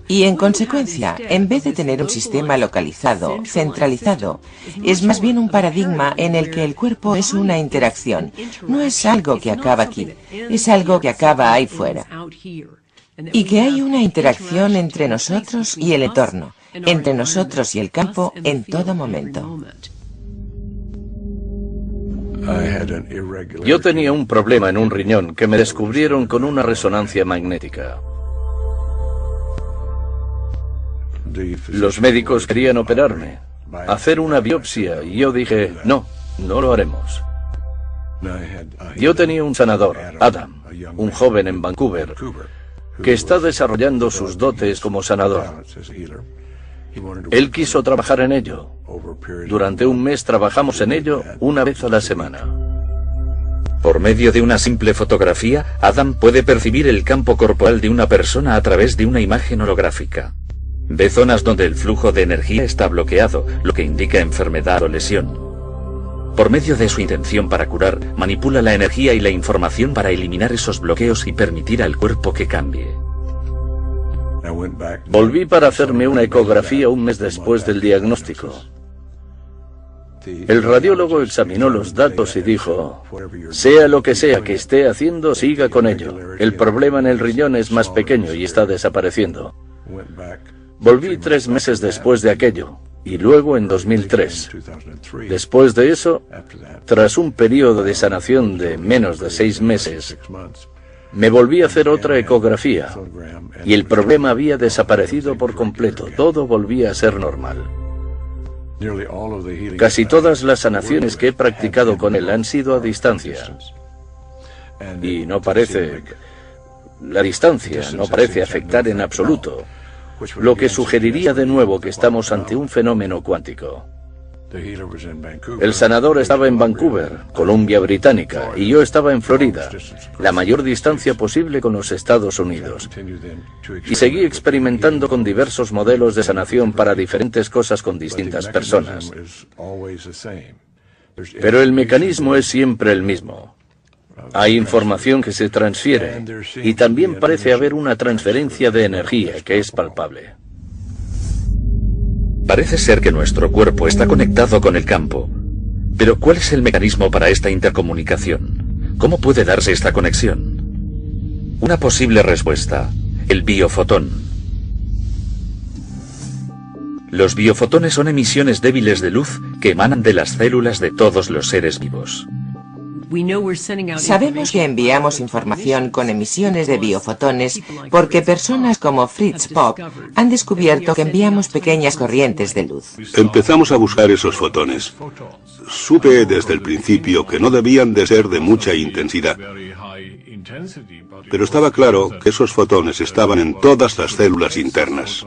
Y en consecuencia, en vez de tener un sistema localizado, centralizado, es más bien un paradigma en el que el cuerpo es una interacción. No es algo que acaba aquí, es algo que acaba ahí fuera. Y que hay una interacción entre nosotros y el entorno, entre nosotros y el campo en todo momento. Yo tenía un problema en un riñón que me descubrieron con una resonancia magnética. Los médicos querían operarme, hacer una biopsia, y yo dije, no, no lo haremos. Yo tenía un sanador, Adam, un joven en Vancouver, que está desarrollando sus dotes como sanador. Él quiso trabajar en ello. Durante un mes trabajamos en ello una vez a la semana. Por medio de una simple fotografía, Adam puede percibir el campo corporal de una persona a través de una imagen holográfica. Ve zonas donde el flujo de energía está bloqueado, lo que indica enfermedad o lesión. Por medio de su intención para curar, manipula la energía y la información para eliminar esos bloqueos y permitir al cuerpo que cambie. Volví para hacerme una ecografía un mes después del diagnóstico. El radiólogo examinó los datos y dijo, sea lo que sea que esté haciendo, siga con ello. El problema en el riñón es más pequeño y está desapareciendo. Volví 3 meses después de aquello, y luego en 2003. Después de eso, tras un periodo de sanación de menos de 6 meses, me volví a hacer otra ecografía, y el problema había desaparecido por completo. Todo volvía a ser normal. Casi todas las sanaciones que he practicado con él han sido a distancia. Y no parece... La distancia no parece afectar en absoluto, lo que sugeriría de nuevo que estamos ante un fenómeno cuántico. El sanador estaba en Vancouver, Columbia Británica, y yo estaba en Florida, la mayor distancia posible con los Estados Unidos. Y seguí experimentando con diversos modelos de sanación para diferentes cosas con distintas personas. Pero el mecanismo es siempre el mismo. Hay información que se transfiere, y también parece haber una transferencia de energía que es palpable. Parece ser que nuestro cuerpo está conectado con el campo. Pero ¿cuál es el mecanismo para esta intercomunicación? ¿Cómo puede darse esta conexión? Una posible respuesta: el biofotón. Los biofotones son emisiones débiles de luz que emanan de las células de todos los seres vivos. Sabemos que enviamos información con emisiones de biofotones porque personas como Fritz Popp han descubierto que enviamos pequeñas corrientes de luz. Empezamos a buscar esos fotones. Supe desde el principio que no debían de ser de mucha intensidad. Pero estaba claro que esos fotones estaban en todas las células internas.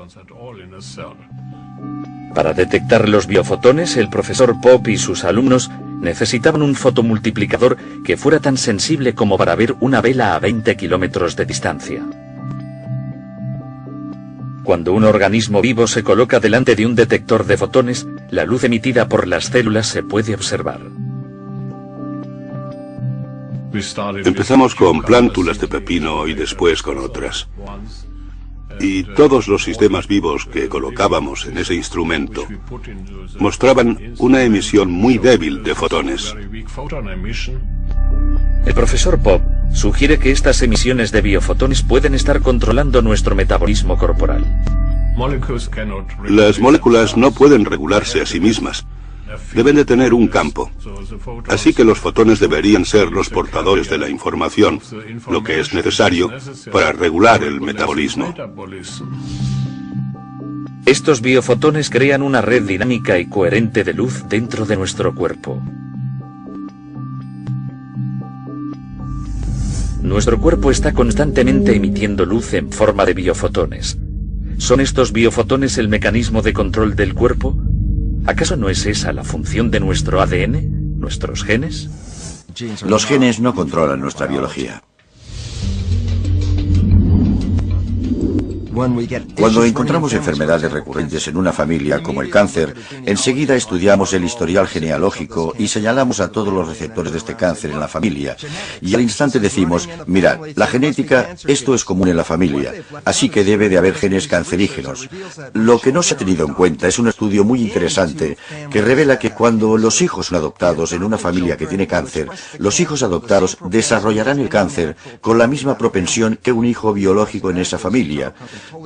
Para detectar los biofotones, el profesor Popp y sus alumnos necesitaban un fotomultiplicador que fuera tan sensible como para ver una vela a 20 kilómetros de distancia. Cuando un organismo vivo se coloca delante de un detector de fotones, la luz emitida por las células se puede observar. Empezamos con plántulas de pepino y después con otras. Y todos los sistemas vivos que colocábamos en ese instrumento mostraban una emisión muy débil de fotones. El profesor Popp sugiere que estas emisiones de biofotones pueden estar controlando nuestro metabolismo corporal. Las moléculas no pueden regularse a sí mismas. Deben de tener un campo. Así que los fotones deberían ser los portadores de la información, lo que es necesario para regular el metabolismo. Estos biofotones crean una red dinámica y coherente de luz dentro de nuestro cuerpo. Nuestro cuerpo está constantemente emitiendo luz en forma de biofotones. ¿Son estos biofotones el mecanismo de control del cuerpo? ¿Acaso no es esa la función de nuestro ADN, nuestros genes? Los genes no controlan nuestra biología. Cuando encontramos enfermedades recurrentes en una familia, como el cáncer, enseguida estudiamos el historial genealógico y señalamos a todos los receptores de este cáncer en la familia. Y al instante decimos, mirad, la genética, esto es común en la familia, así que debe de haber genes cancerígenos. Lo que no se ha tenido en cuenta es un estudio muy interesante que revela que cuando los hijos son adoptados en una familia que tiene cáncer, los hijos adoptados desarrollarán el cáncer con la misma propensión que un hijo biológico en esa familia.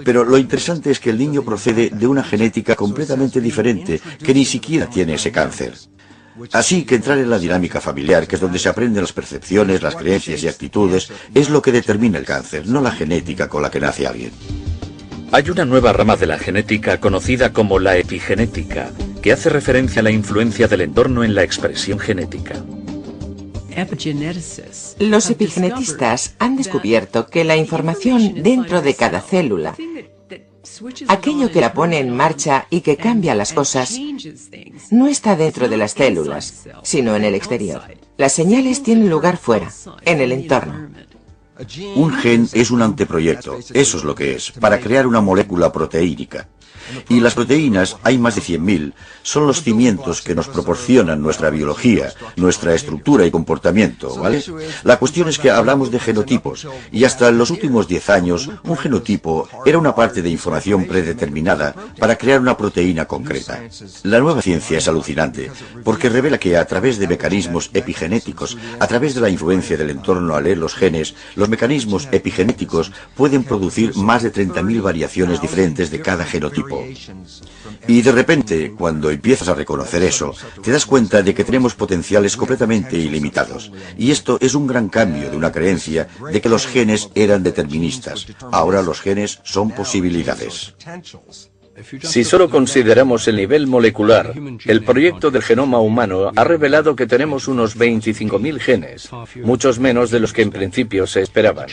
Pero lo interesante es que el niño procede de una genética completamente diferente, que ni siquiera tiene ese cáncer. Así que entrar en la dinámica familiar, que es donde se aprenden las percepciones, las creencias y actitudes, es lo que determina el cáncer, no la genética con la que nace alguien. Hay una nueva rama de la genética conocida como la epigenética, que hace referencia a la influencia del entorno en la expresión genética. Los epigenetistas han descubierto que la información dentro de cada célula, aquello que la pone en marcha y que cambia las cosas, no está dentro de las células, sino en el exterior. Las señales tienen lugar fuera, en el entorno. Un gen es un anteproyecto, eso es lo que es, para crear una molécula proteínica. Y las proteínas, hay más de 100.000, son los cimientos que nos proporcionan nuestra biología, nuestra estructura y comportamiento, ¿vale? La cuestión es que hablamos de genotipos, y hasta en los últimos 10 años, un genotipo era una parte de información predeterminada para crear una proteína concreta. La nueva ciencia es alucinante, porque revela que a través de mecanismos epigenéticos, a través de la influencia del entorno al leer los genes, los mecanismos epigenéticos pueden producir más de 30.000 variaciones diferentes de cada genotipo. Y de repente, cuando empiezas a reconocer eso, te das cuenta de que tenemos potenciales completamente ilimitados. Y esto es un gran cambio de una creencia de que los genes eran deterministas. Ahora los genes son posibilidades. Si solo consideramos el nivel molecular, el proyecto del genoma humano ha revelado que tenemos unos 25.000 genes, muchos menos de los que en principio se esperaban.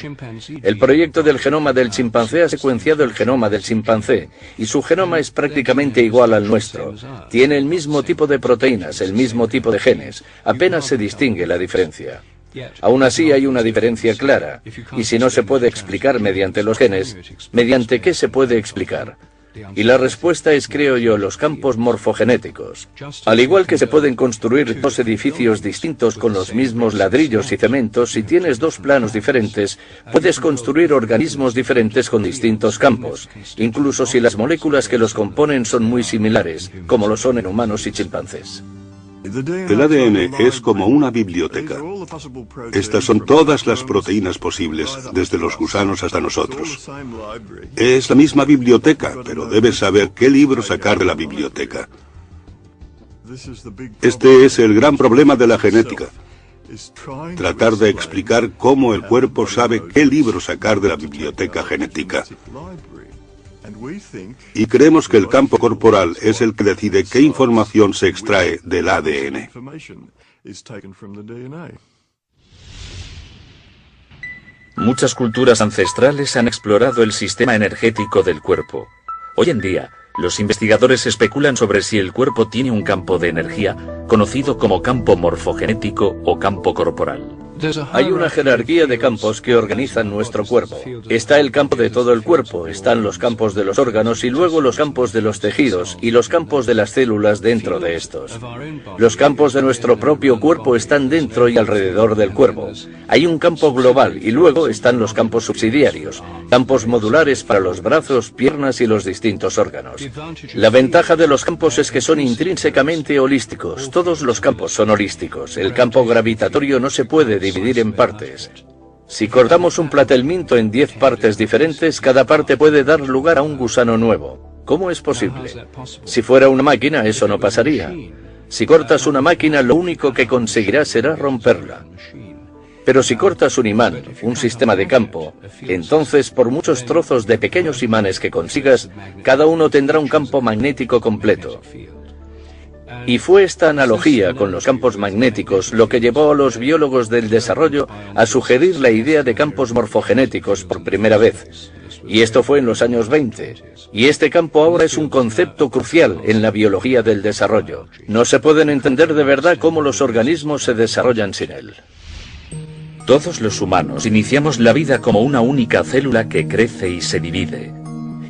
El proyecto del genoma del chimpancé ha secuenciado el genoma del chimpancé, y su genoma es prácticamente igual al nuestro. Tiene el mismo tipo de proteínas, el mismo tipo de genes, apenas se distingue la diferencia. Aún así hay una diferencia clara, y si no se puede explicar mediante los genes, ¿mediante qué se puede explicar? Y la respuesta es, creo yo, los campos morfogenéticos. Al igual que se pueden construir dos edificios distintos con los mismos ladrillos y cementos, si tienes dos planos diferentes, puedes construir organismos diferentes con distintos campos, incluso si las moléculas que los componen son muy similares, como lo son en humanos y chimpancés. El ADN es como una biblioteca. Estas son todas las proteínas posibles, desde los gusanos hasta nosotros. Es la misma biblioteca, pero debes saber qué libro sacar de la biblioteca. Este es el gran problema de la genética. Tratar de explicar cómo el cuerpo sabe qué libro sacar de la biblioteca genética. Y creemos que el campo corporal es el que decide qué información se extrae del ADN. Muchas culturas ancestrales han explorado el sistema energético del cuerpo. Hoy en día, los investigadores especulan sobre si el cuerpo tiene un campo de energía, conocido como campo morfogenético o campo corporal. Hay una jerarquía de campos que organizan nuestro cuerpo. Está el campo de todo el cuerpo, están los campos de los órganos y luego los campos de los tejidos y los campos de las células dentro de estos. Los campos de nuestro propio cuerpo están dentro y alrededor del cuerpo. Hay un campo global y luego están los campos subsidiarios, campos modulares para los brazos, piernas y los distintos órganos. La ventaja de los campos es que son intrínsecamente holísticos. Todos los campos son holísticos. El campo gravitatorio no se puede dividir en partes. Si cortamos un platelminto en 10 partes diferentes, cada parte puede dar lugar a un gusano nuevo. ¿Cómo es posible? Si fuera una máquina, eso no pasaría. Si cortas una máquina, lo único que conseguirás será romperla. Pero si cortas un imán, un sistema de campo, entonces por muchos trozos de pequeños imanes que consigas, cada uno tendrá un campo magnético completo. Y fue esta analogía con los campos magnéticos lo que llevó a los biólogos del desarrollo a sugerir la idea de campos morfogenéticos por primera vez. Y esto fue en los años 20. Y este campo ahora es un concepto crucial en la biología del desarrollo. No se pueden entender de verdad cómo los organismos se desarrollan sin él. Todos los humanos iniciamos la vida como una única célula que crece y se divide,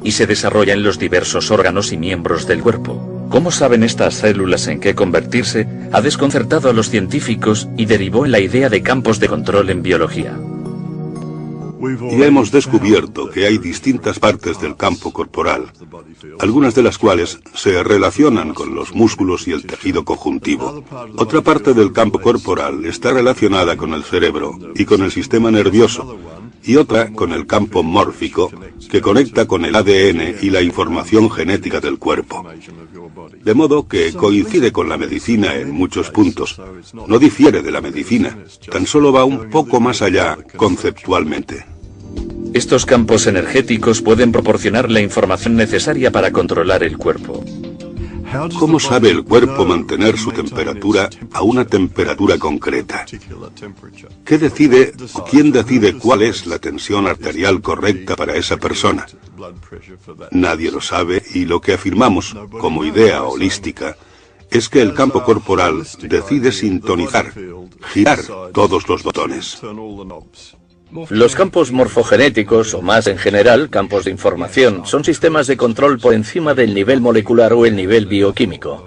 y se desarrolla en los diversos órganos y miembros del cuerpo. ¿Cómo saben estas células en qué convertirse? Ha desconcertado a los científicos y derivó en la idea de campos de control en biología. Ya hemos descubierto que hay distintas partes del campo corporal, algunas de las cuales se relacionan con los músculos y el tejido conjuntivo. Otra parte del campo corporal está relacionada con el cerebro y con el sistema nervioso, y otra con el campo mórfico, que conecta con el ADN y la información genética del cuerpo. De modo que coincide con la medicina en muchos puntos. No difiere de la medicina, tan solo va un poco más allá conceptualmente. Estos campos energéticos pueden proporcionar la información necesaria para controlar el cuerpo. ¿Cómo sabe el cuerpo mantener su temperatura a una temperatura concreta? ¿Qué decide o quién decide cuál es la tensión arterial correcta para esa persona? Nadie lo sabe, y lo que afirmamos como idea holística es que el campo corporal decide sintonizar, girar todos los botones. Los campos morfogenéticos, o más en general, campos de información, son sistemas de control por encima del nivel molecular o el nivel bioquímico.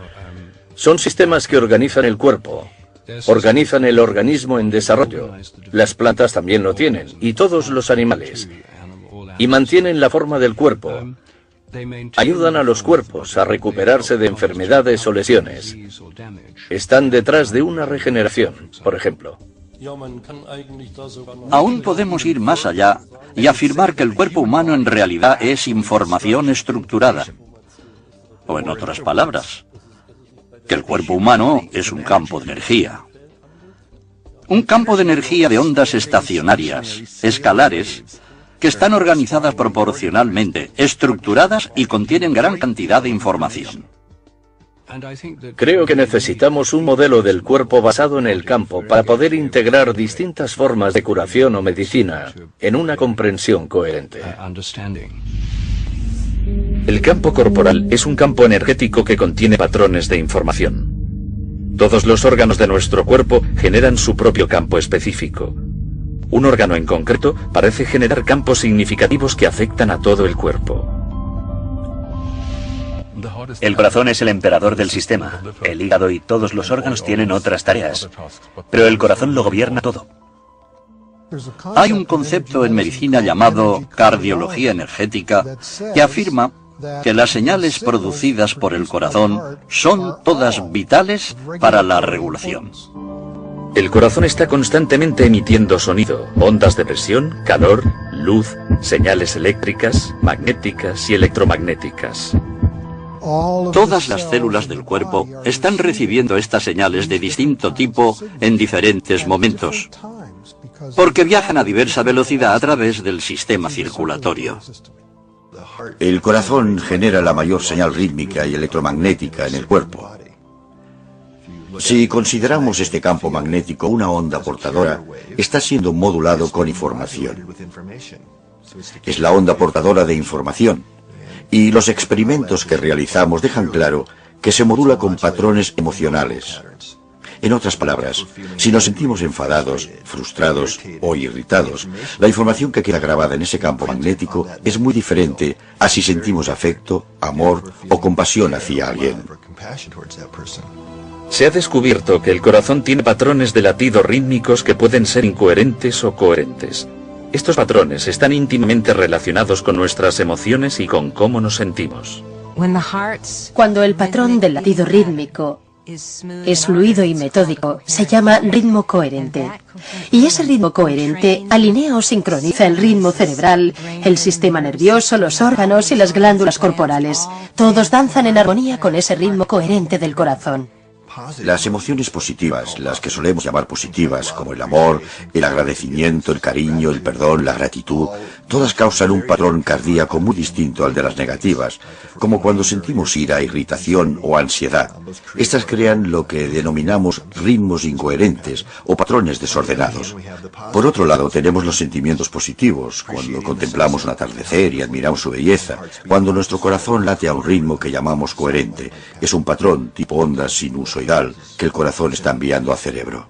Son sistemas que organizan el cuerpo, organizan el organismo en desarrollo. Las plantas también lo tienen, y todos los animales. Y mantienen la forma del cuerpo. Ayudan a los cuerpos a recuperarse de enfermedades o lesiones. Están detrás de una regeneración, por ejemplo. Aún podemos ir más allá y afirmar que el cuerpo humano en realidad es información estructurada. O en otras palabras, que el cuerpo humano es un campo de energía. Un campo de energía de ondas estacionarias, escalares, que están organizadas proporcionalmente, estructuradas y contienen gran cantidad de información. Creo que necesitamos un modelo del cuerpo basado en el campo para poder integrar distintas formas de curación o medicina en una comprensión coherente. El campo corporal es un campo energético que contiene patrones de información. Todos los órganos de nuestro cuerpo generan su propio campo específico. Un órgano en concreto parece generar campos significativos que afectan a todo el cuerpo. El corazón es el emperador del sistema. El hígado y todos los órganos tienen otras tareas, pero el corazón lo gobierna todo. Hay un concepto en medicina llamado cardiología energética que afirma que las señales producidas por el corazón son todas vitales para la regulación. El corazón está constantemente emitiendo sonido, ondas de presión, calor, luz, señales eléctricas, magnéticas y electromagnéticas. Todas las células del cuerpo están recibiendo estas señales de distinto tipo en diferentes momentos, porque viajan a diversa velocidad a través del sistema circulatorio. El corazón genera la mayor señal rítmica y electromagnética en el cuerpo. Si consideramos este campo magnético una onda portadora, está siendo modulado con información. Es la onda portadora de información. Y los experimentos que realizamos dejan claro que se modula con patrones emocionales. En otras palabras, si nos sentimos enfadados, frustrados o irritados, la información que queda grabada en ese campo magnético es muy diferente a si sentimos afecto, amor o compasión hacia alguien. Se ha descubierto que el corazón tiene patrones de latido rítmicos que pueden ser incoherentes o coherentes. Estos patrones están íntimamente relacionados con nuestras emociones y con cómo nos sentimos. Cuando el patrón del latido rítmico es fluido y metódico, se llama ritmo coherente. Y ese ritmo coherente alinea o sincroniza el ritmo cerebral, el sistema nervioso, los órganos y las glándulas corporales. Todos danzan en armonía con ese ritmo coherente del corazón. Las emociones positivas, las que solemos llamar positivas, como el amor, el agradecimiento, el cariño, el perdón, la gratitud, todas causan un patrón cardíaco muy distinto al de las negativas, como cuando sentimos ira, irritación o ansiedad. Estas crean lo que denominamos ritmos incoherentes o patrones desordenados. Por otro lado, tenemos los sentimientos positivos, cuando contemplamos un atardecer y admiramos su belleza, cuando nuestro corazón late a un ritmo que llamamos coherente. Es un patrón tipo ondas sinusoidal que el corazón está enviando al cerebro.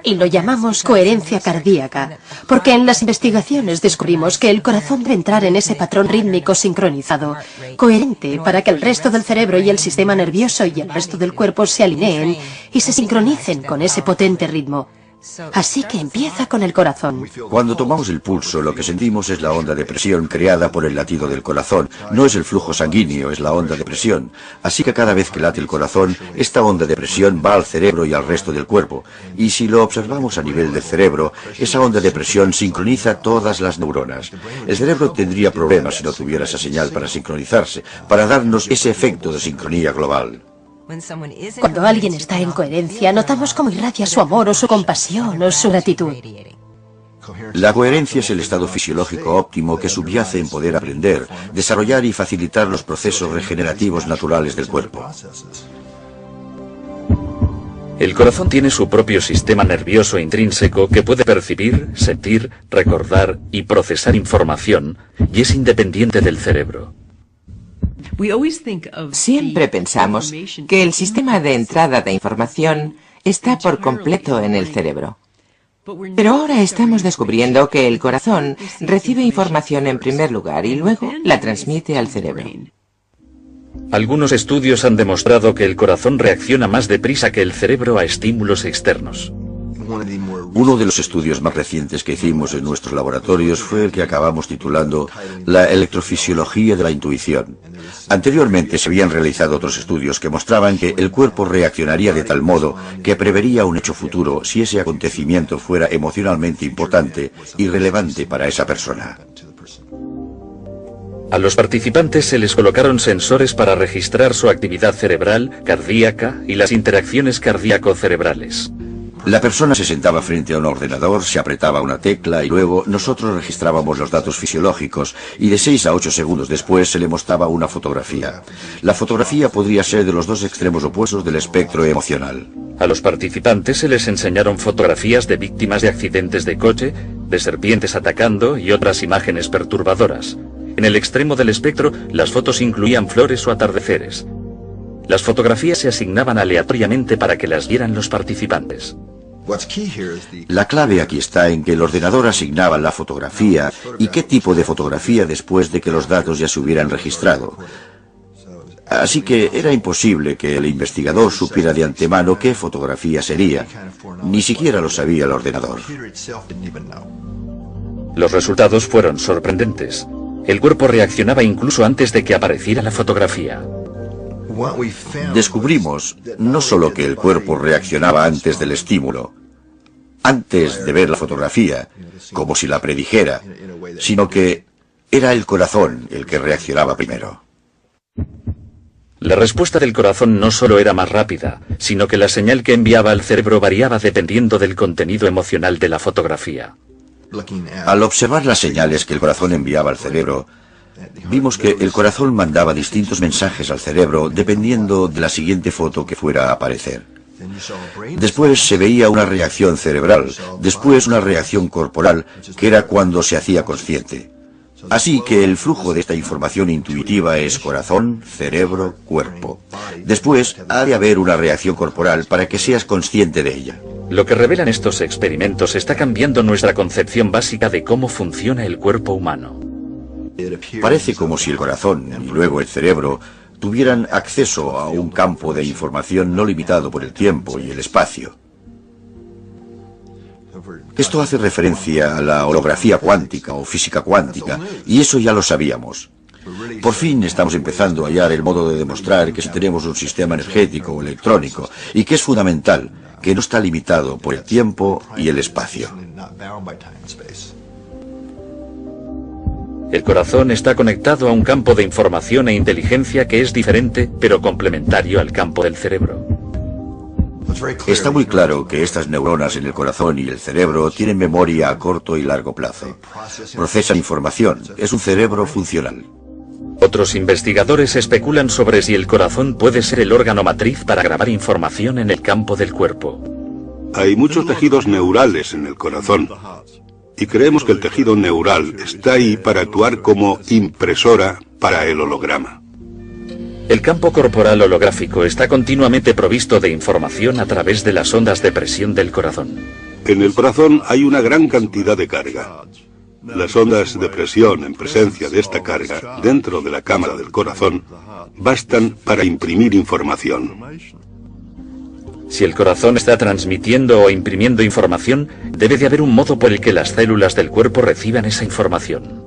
Y lo llamamos coherencia cardíaca, porque en las investigaciones descubrimos que el corazón debe entrar en ese patrón rítmico sincronizado, coherente, para que el resto del cerebro y el sistema nervioso y el resto del cuerpo se alineen y se sincronicen con ese potente ritmo. Así que empieza con el corazón. Cuando tomamos el pulso, lo que sentimos es la onda de presión creada por el latido del corazón. No es el flujo sanguíneo, es la onda de presión. Así que cada vez que late el corazón, esta onda de presión va al cerebro y al resto del cuerpo. Y si lo observamos a nivel del cerebro, esa onda de presión sincroniza todas las neuronas. El cerebro tendría problemas si no tuviera esa señal para sincronizarse, para darnos ese efecto de sincronía global. Cuando alguien está en coherencia, notamos cómo irradia su amor o su compasión o su gratitud. La coherencia es el estado fisiológico óptimo que subyace en poder aprender, desarrollar y facilitar los procesos regenerativos naturales del cuerpo. El corazón tiene su propio sistema nervioso intrínseco que puede percibir, sentir, recordar y procesar información, y es independiente del cerebro. Siempre pensamos que el sistema de entrada de información está por completo en el cerebro. Pero ahora estamos descubriendo que el corazón recibe información en primer lugar y luego la transmite al cerebro. Algunos estudios han demostrado que el corazón reacciona más deprisa que el cerebro a estímulos externos. Uno de los estudios más recientes que hicimos en nuestros laboratorios fue el que acabamos titulando La electrofisiología de la intuición. Anteriormente se habían realizado otros estudios que mostraban que el cuerpo reaccionaría de tal modo que prevería un hecho futuro si ese acontecimiento fuera emocionalmente importante y relevante para esa persona. A los participantes se les colocaron sensores para registrar su actividad cerebral, cardíaca y las interacciones cardíaco-cerebrales. La persona se sentaba frente a un ordenador, se apretaba una tecla y luego nosotros registrábamos los datos fisiológicos y de 6 a 8 segundos después se le mostraba una fotografía. La fotografía podría ser de los dos extremos opuestos del espectro emocional. A los participantes se les enseñaron fotografías de víctimas de accidentes de coche, de serpientes atacando y otras imágenes perturbadoras. En el extremo del espectro, las fotos incluían flores o atardeceres. Las fotografías se asignaban aleatoriamente para que las vieran los participantes. La clave aquí está en que el ordenador asignaba la fotografía y qué tipo de fotografía después de que los datos ya se hubieran registrado. Así que era imposible que el investigador supiera de antemano qué fotografía sería. Ni siquiera lo sabía el ordenador. Los resultados fueron sorprendentes. El cuerpo reaccionaba incluso antes de que apareciera la fotografía. Descubrimos no solo que el cuerpo reaccionaba antes del estímulo, antes de ver la fotografía, como si la predijera, sino que era el corazón el que reaccionaba primero. La respuesta del corazón no solo era más rápida, sino que la señal que enviaba al cerebro variaba dependiendo del contenido emocional de la fotografía. Al observar las señales que el corazón enviaba al cerebro, vimos que el corazón mandaba distintos mensajes al cerebro dependiendo de la siguiente foto que fuera a aparecer. Después se veía una reacción cerebral, después una reacción corporal, que era cuando se hacía consciente. Así que el flujo de esta información intuitiva es corazón, cerebro, cuerpo. Después ha de haber una reacción corporal para que seas consciente de ella. Lo que revelan estos experimentos está cambiando nuestra concepción básica de cómo funciona el cuerpo humano. Parece como si el corazón y luego el cerebro tuvieran acceso a un campo de información no limitado por el tiempo y el espacio. Esto hace referencia a la holografía cuántica o física cuántica, y eso ya lo sabíamos. Por fin estamos empezando a hallar el modo de demostrar que si tenemos un sistema energético o electrónico, y que es fundamental, que no está limitado por el tiempo y el espacio. El corazón está conectado a un campo de información e inteligencia que es diferente, pero complementario al campo del cerebro. Está muy claro que estas neuronas en el corazón y el cerebro tienen memoria a corto y largo plazo. Procesan información. Es un cerebro funcional. Otros investigadores especulan sobre si el corazón puede ser el órgano matriz para grabar información en el campo del cuerpo. Hay muchos tejidos neurales en el corazón. Y creemos que el tejido neural está ahí para actuar como impresora para el holograma. El campo corporal holográfico está continuamente provisto de información a través de las ondas de presión del corazón. En el corazón hay una gran cantidad de carga. Las ondas de presión en presencia de esta carga dentro de la cámara del corazón bastan para imprimir información. Si el corazón está transmitiendo o imprimiendo información, debe de haber un modo por el que las células del cuerpo reciban esa información.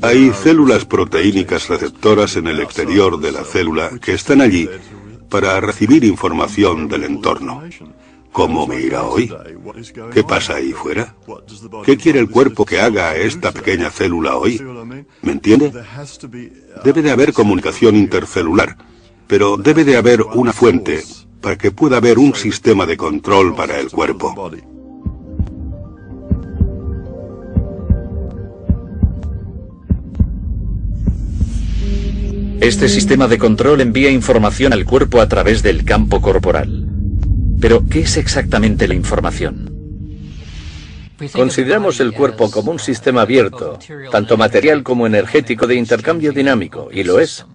Hay células proteínicas receptoras en el exterior de la célula que están allí para recibir información del entorno. ¿Cómo me irá hoy? ¿Qué pasa ahí fuera? ¿Qué quiere el cuerpo que haga a esta pequeña célula hoy? ¿Me entiende? Debe de haber comunicación intercelular, pero debe de haber una fuente para que pueda haber un sistema de control para el cuerpo. Este sistema de control envía información al cuerpo a través del campo corporal. Pero, ¿qué es exactamente la información? Consideramos el cuerpo como un sistema abierto, tanto material como energético de intercambio dinámico, y lo es.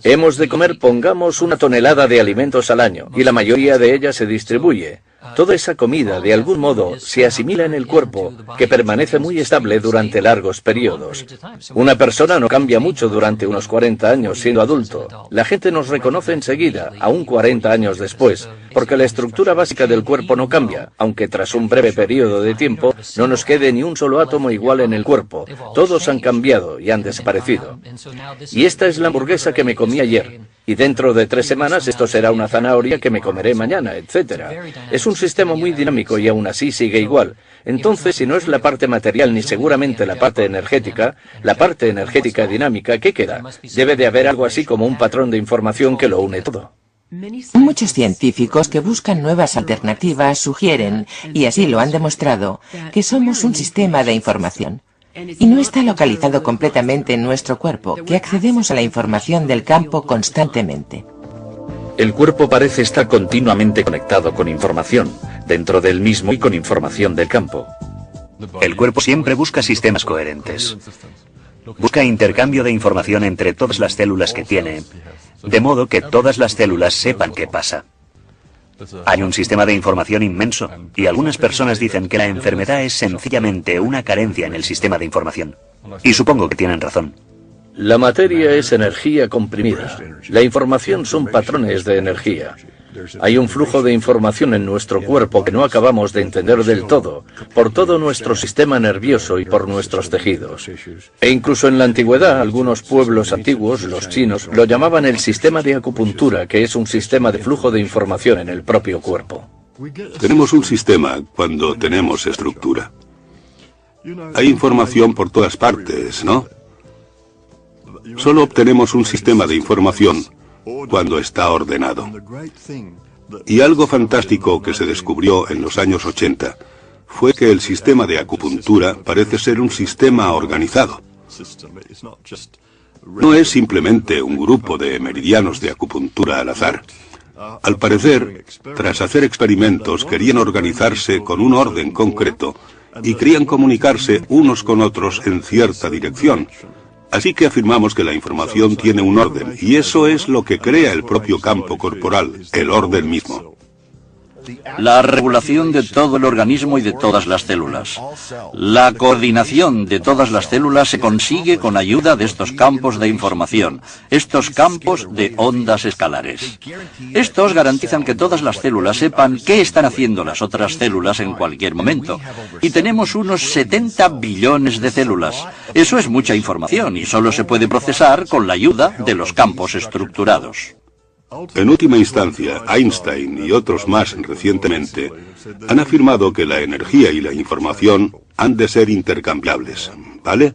Hemos de comer, pongamos, 1 tonelada de alimentos al año, y la mayoría de ella se distribuye. Toda esa comida, de algún modo, se asimila en el cuerpo, que permanece muy estable durante largos periodos. Una persona no cambia mucho durante unos 40 años siendo adulto. La gente nos reconoce enseguida, aún 40 años después, porque la estructura básica del cuerpo no cambia, aunque tras un breve periodo de tiempo no nos quede ni un solo átomo igual en el cuerpo. Todos han cambiado y han desaparecido. Y esta es la hamburguesa que me comí ayer. Y dentro de 3 semanas esto será una zanahoria que me comeré mañana, etc. Es un sistema muy dinámico y aún así sigue igual. Entonces, si no es la parte material ni seguramente la parte energética dinámica, ¿qué queda? Debe de haber algo así como un patrón de información que lo une todo. Muchos científicos que buscan nuevas alternativas sugieren, y así lo han demostrado, que somos un sistema de información. Y no está localizado completamente en nuestro cuerpo, que accedemos a la información del campo constantemente. El cuerpo parece estar continuamente conectado con información, dentro del mismo y con información del campo. El cuerpo siempre busca sistemas coherentes. Busca intercambio de información entre todas las células que tiene, de modo que todas las células sepan qué pasa. Hay un sistema de información inmenso, y algunas personas dicen que la enfermedad es sencillamente una carencia en el sistema de información. Y supongo que tienen razón. La materia es energía comprimida. La información son patrones de energía. Hay un flujo de información en nuestro cuerpo que no acabamos de entender del todo, por todo nuestro sistema nervioso y por nuestros tejidos. E incluso en la antigüedad, algunos pueblos antiguos, los chinos, lo llamaban el sistema de acupuntura, que es un sistema de flujo de información en el propio cuerpo. Tenemos un sistema cuando tenemos estructura. Hay información por todas partes, ¿no? Solo obtenemos un sistema de información cuando está ordenado. Y algo fantástico que se descubrió en los años 80 fue que el sistema de acupuntura parece ser un sistema organizado. No es simplemente un grupo de meridianos de acupuntura al azar. Al parecer, tras hacer experimentos, querían organizarse con un orden concreto y querían comunicarse unos con otros en cierta dirección. Así que afirmamos que la información tiene un orden, y eso es lo que crea el propio campo corporal, el orden mismo. La regulación de todo el organismo y de todas las células. La coordinación de todas las células se consigue con ayuda de estos campos de información, estos campos de ondas escalares. Estos garantizan que todas las células sepan qué están haciendo las otras células en cualquier momento. Y tenemos unos 70 billones de células. Eso es mucha información y solo se puede procesar con la ayuda de los campos estructurados. En última instancia, Einstein y otros más recientemente han afirmado que la energía y la información han de ser intercambiables, ¿vale?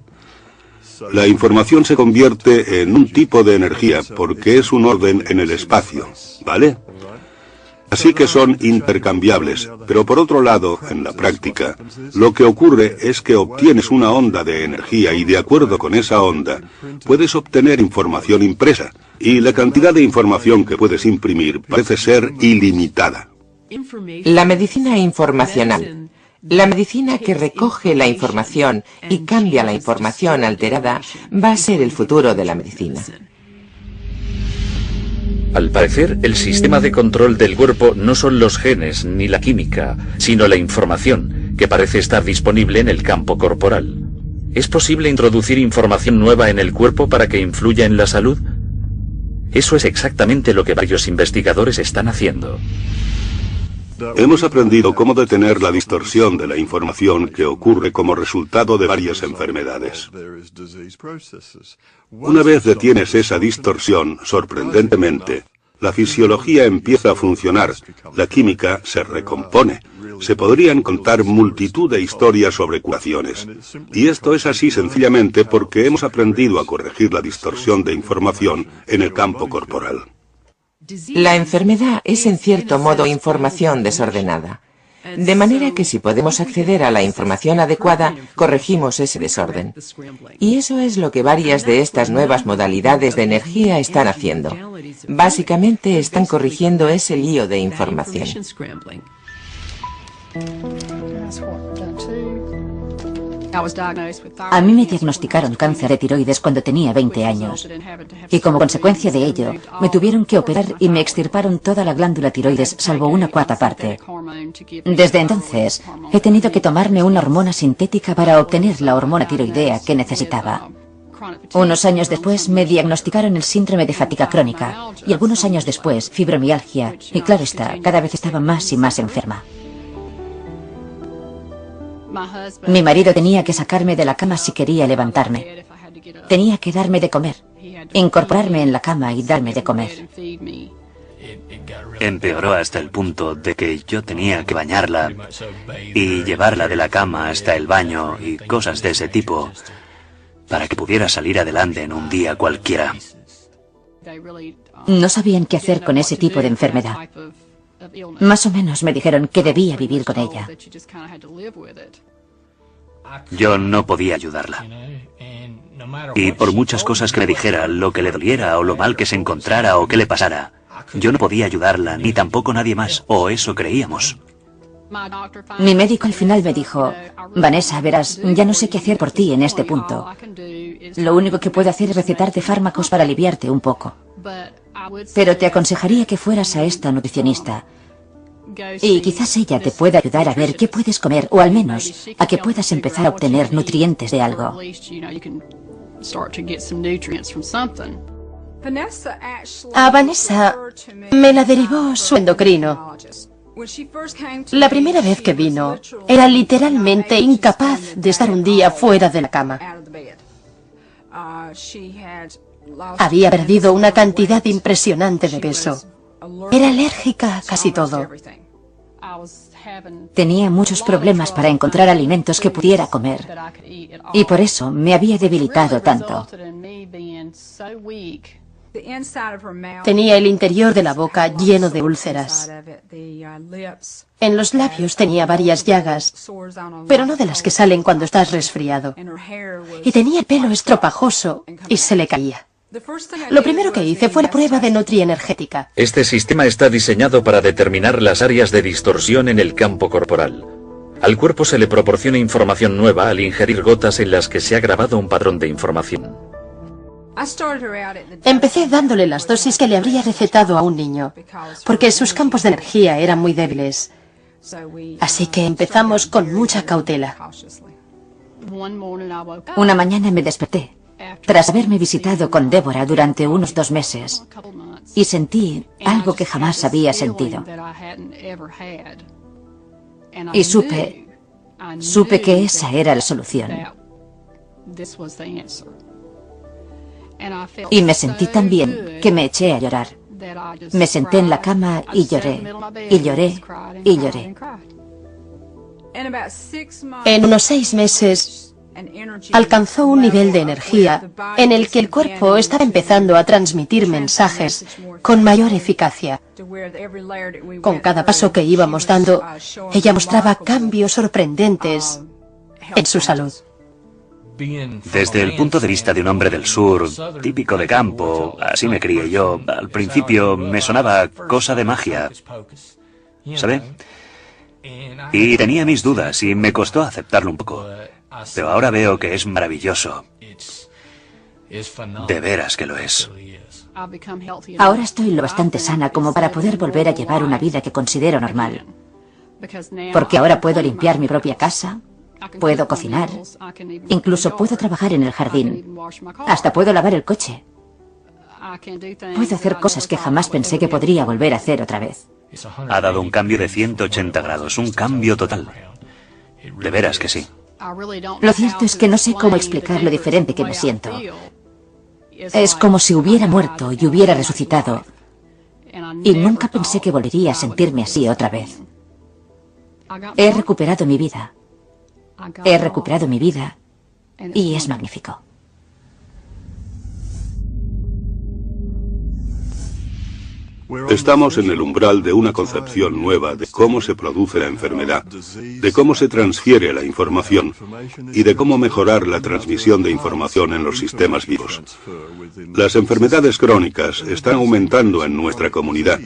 La información se convierte en un tipo de energía porque es un orden en el espacio, ¿vale? Así que son intercambiables, pero por otro lado, en la práctica, lo que ocurre es que obtienes una onda de energía y de acuerdo con esa onda, puedes obtener información impresa, y la cantidad de información que puedes imprimir parece ser ilimitada. La medicina informacional. La medicina que recoge la información y cambia la información alterada va a ser el futuro de la medicina. Al parecer, el sistema de control del cuerpo no son los genes ni la química, sino la información, que parece estar disponible en el campo corporal. ¿Es posible introducir información nueva en el cuerpo para que influya en la salud? Eso es exactamente lo que varios investigadores están haciendo. Hemos aprendido cómo detener la distorsión de la información que ocurre como resultado de varias enfermedades. Una vez detienes esa distorsión, sorprendentemente, la fisiología empieza a funcionar, la química se recompone. Se podrían contar multitud de historias sobre curaciones. Y esto es así sencillamente porque hemos aprendido a corregir la distorsión de información en el campo corporal. La enfermedad es en cierto modo información desordenada. De manera que si podemos acceder a la información adecuada, corregimos ese desorden. Y eso es lo que varias de estas nuevas modalidades de energía están haciendo. Básicamente están corrigiendo ese lío de información. A mí me diagnosticaron cáncer de tiroides cuando tenía 20 años. Y como consecuencia de ello, me tuvieron que operar y me extirparon toda la glándula tiroides, salvo una cuarta parte. Desde entonces, he tenido que tomarme una hormona sintética para obtener la hormona tiroidea que necesitaba. Unos años después me diagnosticaron el síndrome de fatiga crónica y algunos años después fibromialgia, y claro está, cada vez estaba más y más enferma. Mi marido tenía que sacarme de la cama si quería levantarme. Tenía que darme de comer, incorporarme en la cama y darme de comer. Empeoró hasta el punto de que yo tenía que bañarla y llevarla de la cama hasta el baño y cosas de ese tipo para que pudiera salir adelante en un día cualquiera. No sabían qué hacer con ese tipo de enfermedad. Más o menos me dijeron que debía vivir con ella. Yo no podía ayudarla. Y por muchas cosas que me dijera, lo que le doliera o lo mal que se encontrara o que le pasara, yo no podía ayudarla, ni tampoco nadie más, o eso creíamos. Mi médico al final me dijo, Vanessa, verás, ya no sé qué hacer por ti en este punto. Lo único que puedo hacer es recetarte fármacos para aliviarte un poco. Pero te aconsejaría que fueras a esta nutricionista. Y quizás ella te pueda ayudar a ver qué puedes comer, o al menos a que puedas empezar a obtener nutrientes de algo. A Vanessa me la derivó su endocrino. La primera vez que vino, era literalmente incapaz de estar un día fuera de la cama. Había perdido una cantidad impresionante de peso. Era alérgica a casi todo. Tenía muchos problemas para encontrar alimentos que pudiera comer. Y por eso me había debilitado tanto. Tenía el interior de la boca lleno de úlceras. En los labios tenía varias llagas, pero no de las que salen cuando estás resfriado. Y tenía el pelo estropajoso y se le caía. Lo primero que hice fue la prueba de nutrienergética. Este sistema está diseñado para determinar las áreas de distorsión en el campo corporal. Al cuerpo se le proporciona información nueva al ingerir gotas en las que se ha grabado un patrón de información. Empecé dándole las dosis que le habría recetado a un niño, porque sus campos de energía eran muy débiles. Así que empezamos con mucha cautela. Una mañana me desperté, tras haberme visitado con Débora durante unos 2 meses, y sentí algo que jamás había sentido. Y supe que esa era la solución. Y me sentí tan bien que me eché a llorar. Me senté en la cama y lloré, y lloré, y lloré. En unos 6 meses alcanzó un nivel de energía en el que el cuerpo estaba empezando a transmitir mensajes con mayor eficacia. Con cada paso que íbamos dando, ella mostraba cambios sorprendentes en su salud. Desde el punto de vista de un hombre del sur, típico de campo, así me crié yo, al principio me sonaba cosa de magia, ¿sabe? Y tenía mis dudas y me costó aceptarlo un poco, pero ahora veo que es maravilloso. De veras que lo es. Ahora estoy lo bastante sana como para poder volver a llevar una vida que considero normal. Porque ahora puedo limpiar mi propia casa, puedo cocinar, incluso puedo trabajar en el jardín, hasta puedo lavar el coche. Puedo hacer cosas que jamás pensé que podría volver a hacer otra vez. Ha dado un cambio de 180 grados, un cambio total. De veras que sí. Lo cierto es que no sé cómo explicar lo diferente que me siento. Es como si hubiera muerto y hubiera resucitado. Y nunca pensé que volvería a sentirme así otra vez. He recuperado mi vida. He recuperado mi vida y es magnífico. Estamos en el umbral de una concepción nueva de cómo se produce la enfermedad, de cómo se transfiere la información y de cómo mejorar la transmisión de información en los sistemas vivos. Las enfermedades crónicas están aumentando en nuestra comunidad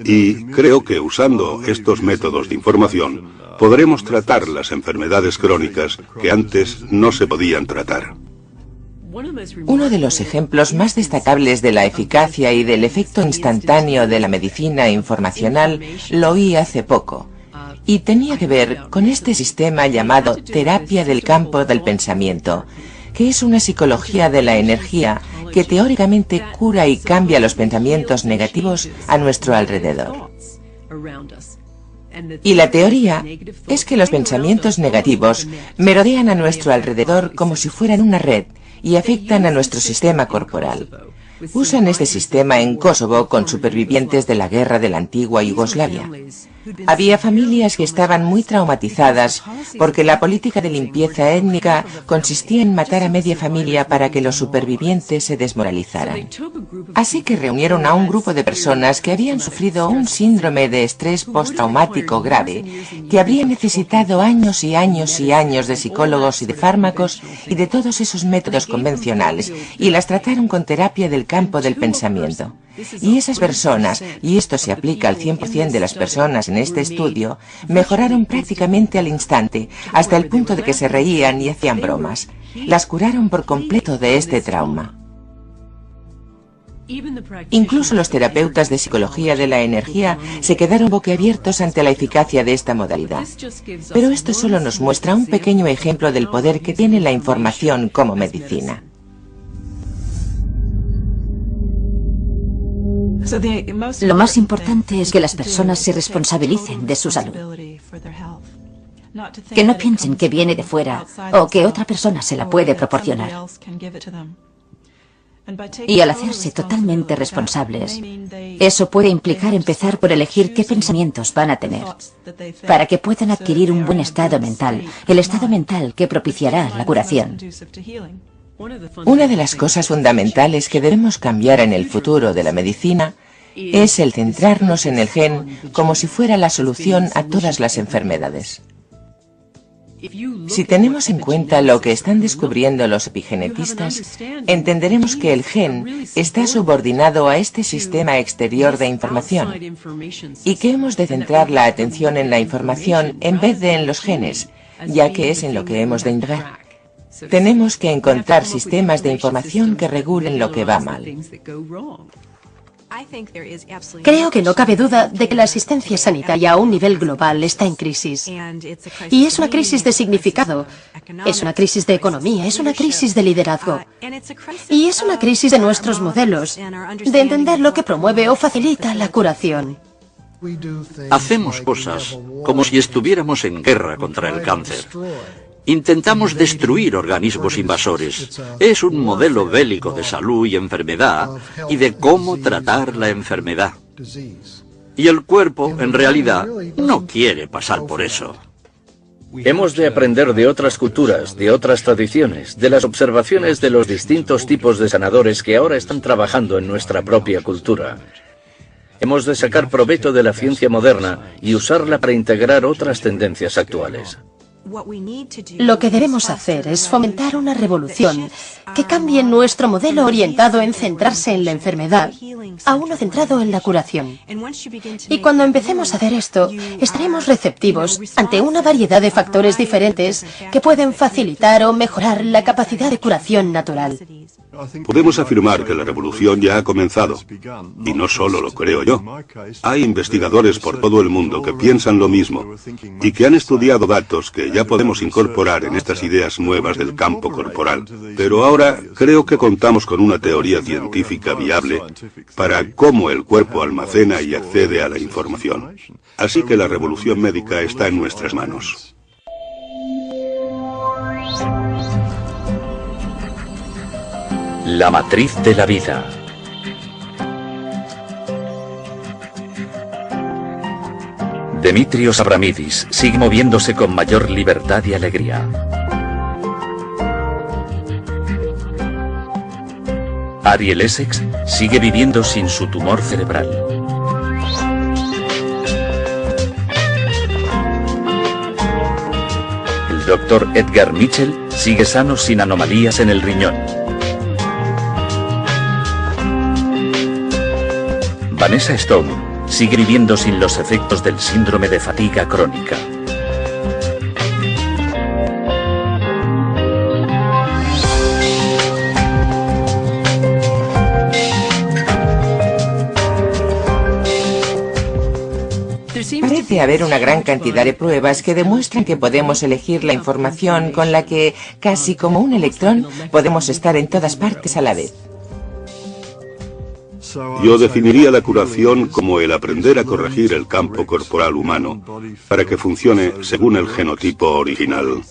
y creo que usando estos métodos de información podremos tratar las enfermedades crónicas que antes no se podían tratar. Uno de los ejemplos más destacables de la eficacia y del efecto instantáneo de la medicina informacional lo oí hace poco, y tenía que ver con este sistema llamado terapia del campo del pensamiento, que es una psicología de la energía que teóricamente cura y cambia los pensamientos negativos a nuestro alrededor. Y la teoría es que los pensamientos negativos merodean a nuestro alrededor como si fueran una red y afectan a nuestro sistema corporal. Usan este sistema en Kosovo con supervivientes de la guerra de la antigua Yugoslavia. Había familias que estaban muy traumatizadas porque la política de limpieza étnica consistía en matar a media familia para que los supervivientes se desmoralizaran. Así que reunieron a un grupo de personas que habían sufrido un síndrome de estrés postraumático grave, que habría necesitado años y años y años de psicólogos y de fármacos y de todos esos métodos convencionales, y las trataron con terapia del campo del pensamiento. Y esas personas, y esto se aplica al 100% de las personas en este estudio, mejoraron prácticamente al instante, hasta el punto de que se reían y hacían bromas. Las curaron por completo de este trauma. Incluso los terapeutas de psicología de la energía se quedaron boquiabiertos ante la eficacia de esta modalidad. Pero esto solo nos muestra un pequeño ejemplo del poder que tiene la información como medicina. Lo más importante es que las personas se responsabilicen de su salud. Que no piensen que viene de fuera o que otra persona se la puede proporcionar. Y al hacerse totalmente responsables, eso puede implicar empezar por elegir qué pensamientos van a tener, para que puedan adquirir un buen estado mental, el estado mental que propiciará la curación. Una de las cosas fundamentales que debemos cambiar en el futuro de la medicina es el centrarnos en el gen como si fuera la solución a todas las enfermedades. Si tenemos en cuenta lo que están descubriendo los epigenetistas, entenderemos que el gen está subordinado a este sistema exterior de información y que hemos de centrar la atención en la información en vez de en los genes, ya que es en lo que hemos de indagar. Tenemos que encontrar sistemas de información que regulen lo que va mal. Creo que no cabe duda de que la asistencia sanitaria a un nivel global está en crisis. Y es una crisis de significado, es una crisis de economía, es una crisis de liderazgo. Y es una crisis de nuestros modelos, de entender lo que promueve o facilita la curación. Hacemos cosas como si estuviéramos en guerra contra el cáncer. Intentamos destruir organismos invasores. Es un modelo bélico de salud y enfermedad y de cómo tratar la enfermedad. Y el cuerpo, en realidad, no quiere pasar por eso. Hemos de aprender de otras culturas, de otras tradiciones, de las observaciones de los distintos tipos de sanadores que ahora están trabajando en nuestra propia cultura. Hemos de sacar provecho de la ciencia moderna y usarla para integrar otras tendencias actuales. Lo que debemos hacer es fomentar una revolución que cambie nuestro modelo orientado en centrarse en la enfermedad a uno centrado en la curación. Y cuando empecemos a hacer esto, estaremos receptivos ante una variedad de factores diferentes que pueden facilitar o mejorar la capacidad de curación natural. Podemos afirmar que la revolución ya ha comenzado. Y no solo lo creo yo. Hay investigadores por todo el mundo que piensan lo mismo y que han estudiado datos que ya podemos incorporar en estas ideas nuevas del campo corporal. Pero ahora creo que contamos con una teoría científica viable para cómo el cuerpo almacena y accede a la información. Así que la revolución médica está en nuestras manos. La matriz de la vida. Demetrios Abramidis sigue moviéndose con mayor libertad y alegría. Ariel Essex sigue viviendo sin su tumor cerebral. Dr. Edgar Mitchell sigue sano sin anomalías en el riñón. Vanessa Stone sigue viviendo sin los efectos del síndrome de fatiga crónica. Parece haber una gran cantidad de pruebas que demuestran que podemos elegir la información con la que, casi como un electrón, podemos estar en todas partes a la vez. Yo definiría la curación como el aprender a corregir el campo corporal humano para que funcione según el genotipo original.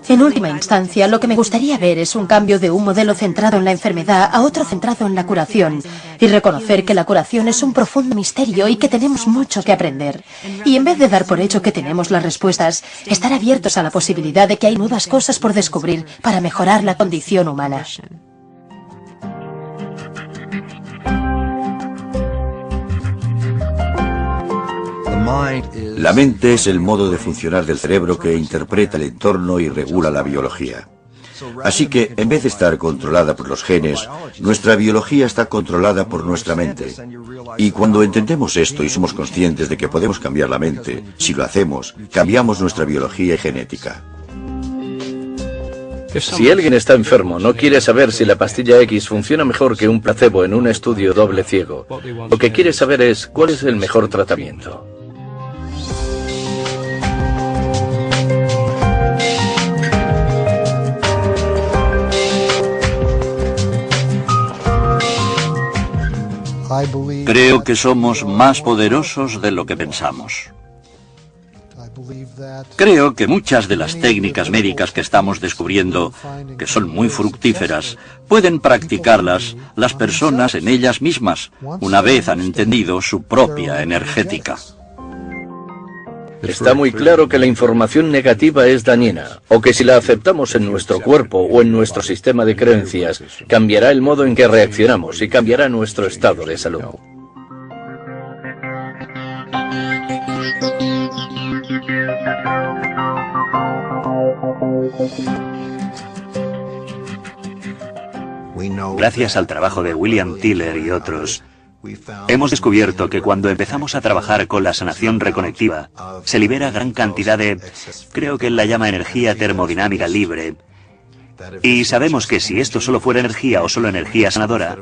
En última instancia, lo que me gustaría ver es un cambio de un modelo centrado en la enfermedad a otro centrado en la curación, y reconocer que la curación es un profundo misterio y que tenemos mucho que aprender. Y en vez de dar por hecho que tenemos las respuestas, estar abiertos a la posibilidad de que hay nuevas cosas por descubrir para mejorar la condición humana. La mente es el modo de funcionar del cerebro que interpreta el entorno y regula la biología. Así que, en vez de estar controlada por los genes, nuestra biología está controlada por nuestra mente. Y cuando entendemos esto y somos conscientes de que podemos cambiar la mente, si lo hacemos, cambiamos nuestra biología y genética. Si alguien está enfermo, no quiere saber si la pastilla X funciona mejor que un placebo en un estudio doble ciego. Lo que quiere saber es cuál es el mejor tratamiento. Creo que somos más poderosos de lo que pensamos. Creo que muchas de las técnicas médicas que estamos descubriendo, que son muy fructíferas, pueden practicarlas las personas en ellas mismas, una vez han entendido su propia energética. Está muy claro que la información negativa es dañina, o que si la aceptamos en nuestro cuerpo o en nuestro sistema de creencias, cambiará el modo en que reaccionamos y cambiará nuestro estado de salud. Gracias al trabajo de William Tiller y otros, hemos descubierto que cuando empezamos a trabajar con la sanación reconectiva, se libera gran cantidad de, creo que él la llama energía termodinámica libre, y sabemos que si esto solo fuera energía o solo energía sanadora,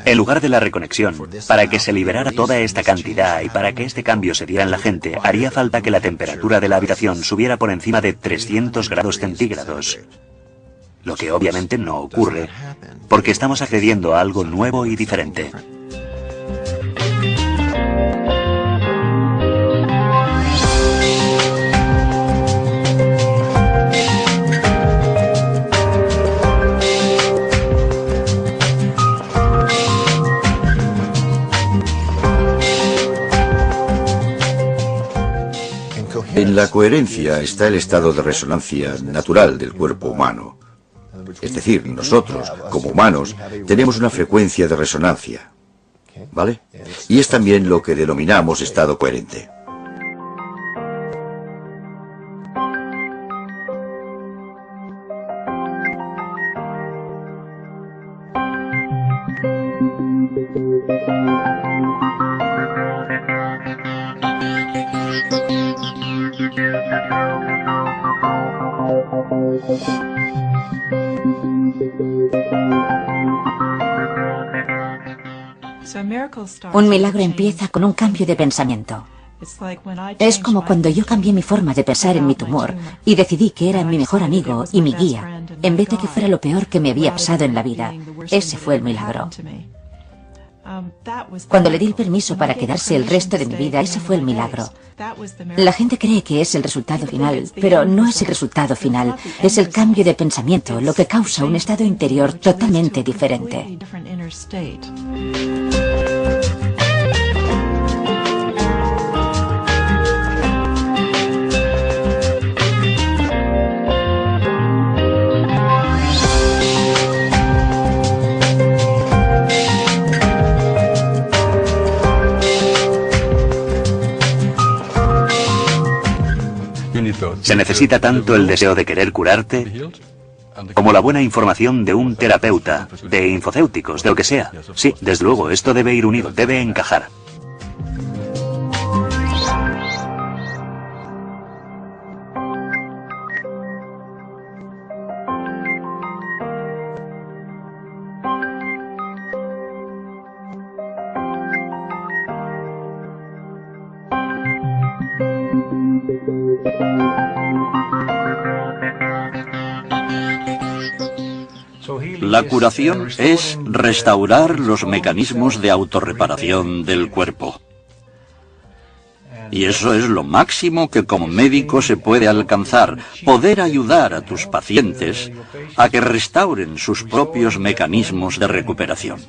en lugar de la reconexión, para que se liberara toda esta cantidad y para que este cambio se diera en la gente, haría falta que la temperatura de la habitación subiera por encima de 300 grados centígrados. Lo que obviamente no ocurre, porque estamos accediendo a algo nuevo y diferente. En la coherencia está el estado de resonancia natural del cuerpo humano. Es decir, nosotros, como humanos, tenemos una frecuencia de resonancia, ¿vale? Y es también lo que denominamos estado coherente. Un milagro empieza con un cambio de pensamiento. Es como cuando yo cambié mi forma de pensar en mi tumor y decidí que era mi mejor amigo y mi guía, en vez de que fuera lo peor que me había pasado en la vida. Ese fue el milagro. Cuando le di el permiso para quedarse el resto de mi vida, ese fue el milagro. La gente cree que es el resultado final, pero no es el resultado final. Es el cambio de pensamiento lo que causa un estado interior totalmente diferente. Se necesita tanto el deseo de querer curarte como la buena información de un terapeuta, de infocéuticos, de lo que sea. Sí, desde luego, esto debe ir unido, debe encajar. La curación es restaurar los mecanismos de autorreparación del cuerpo. Y eso es lo máximo que como médico se puede alcanzar, poder ayudar a tus pacientes a que restauren sus propios mecanismos de recuperación.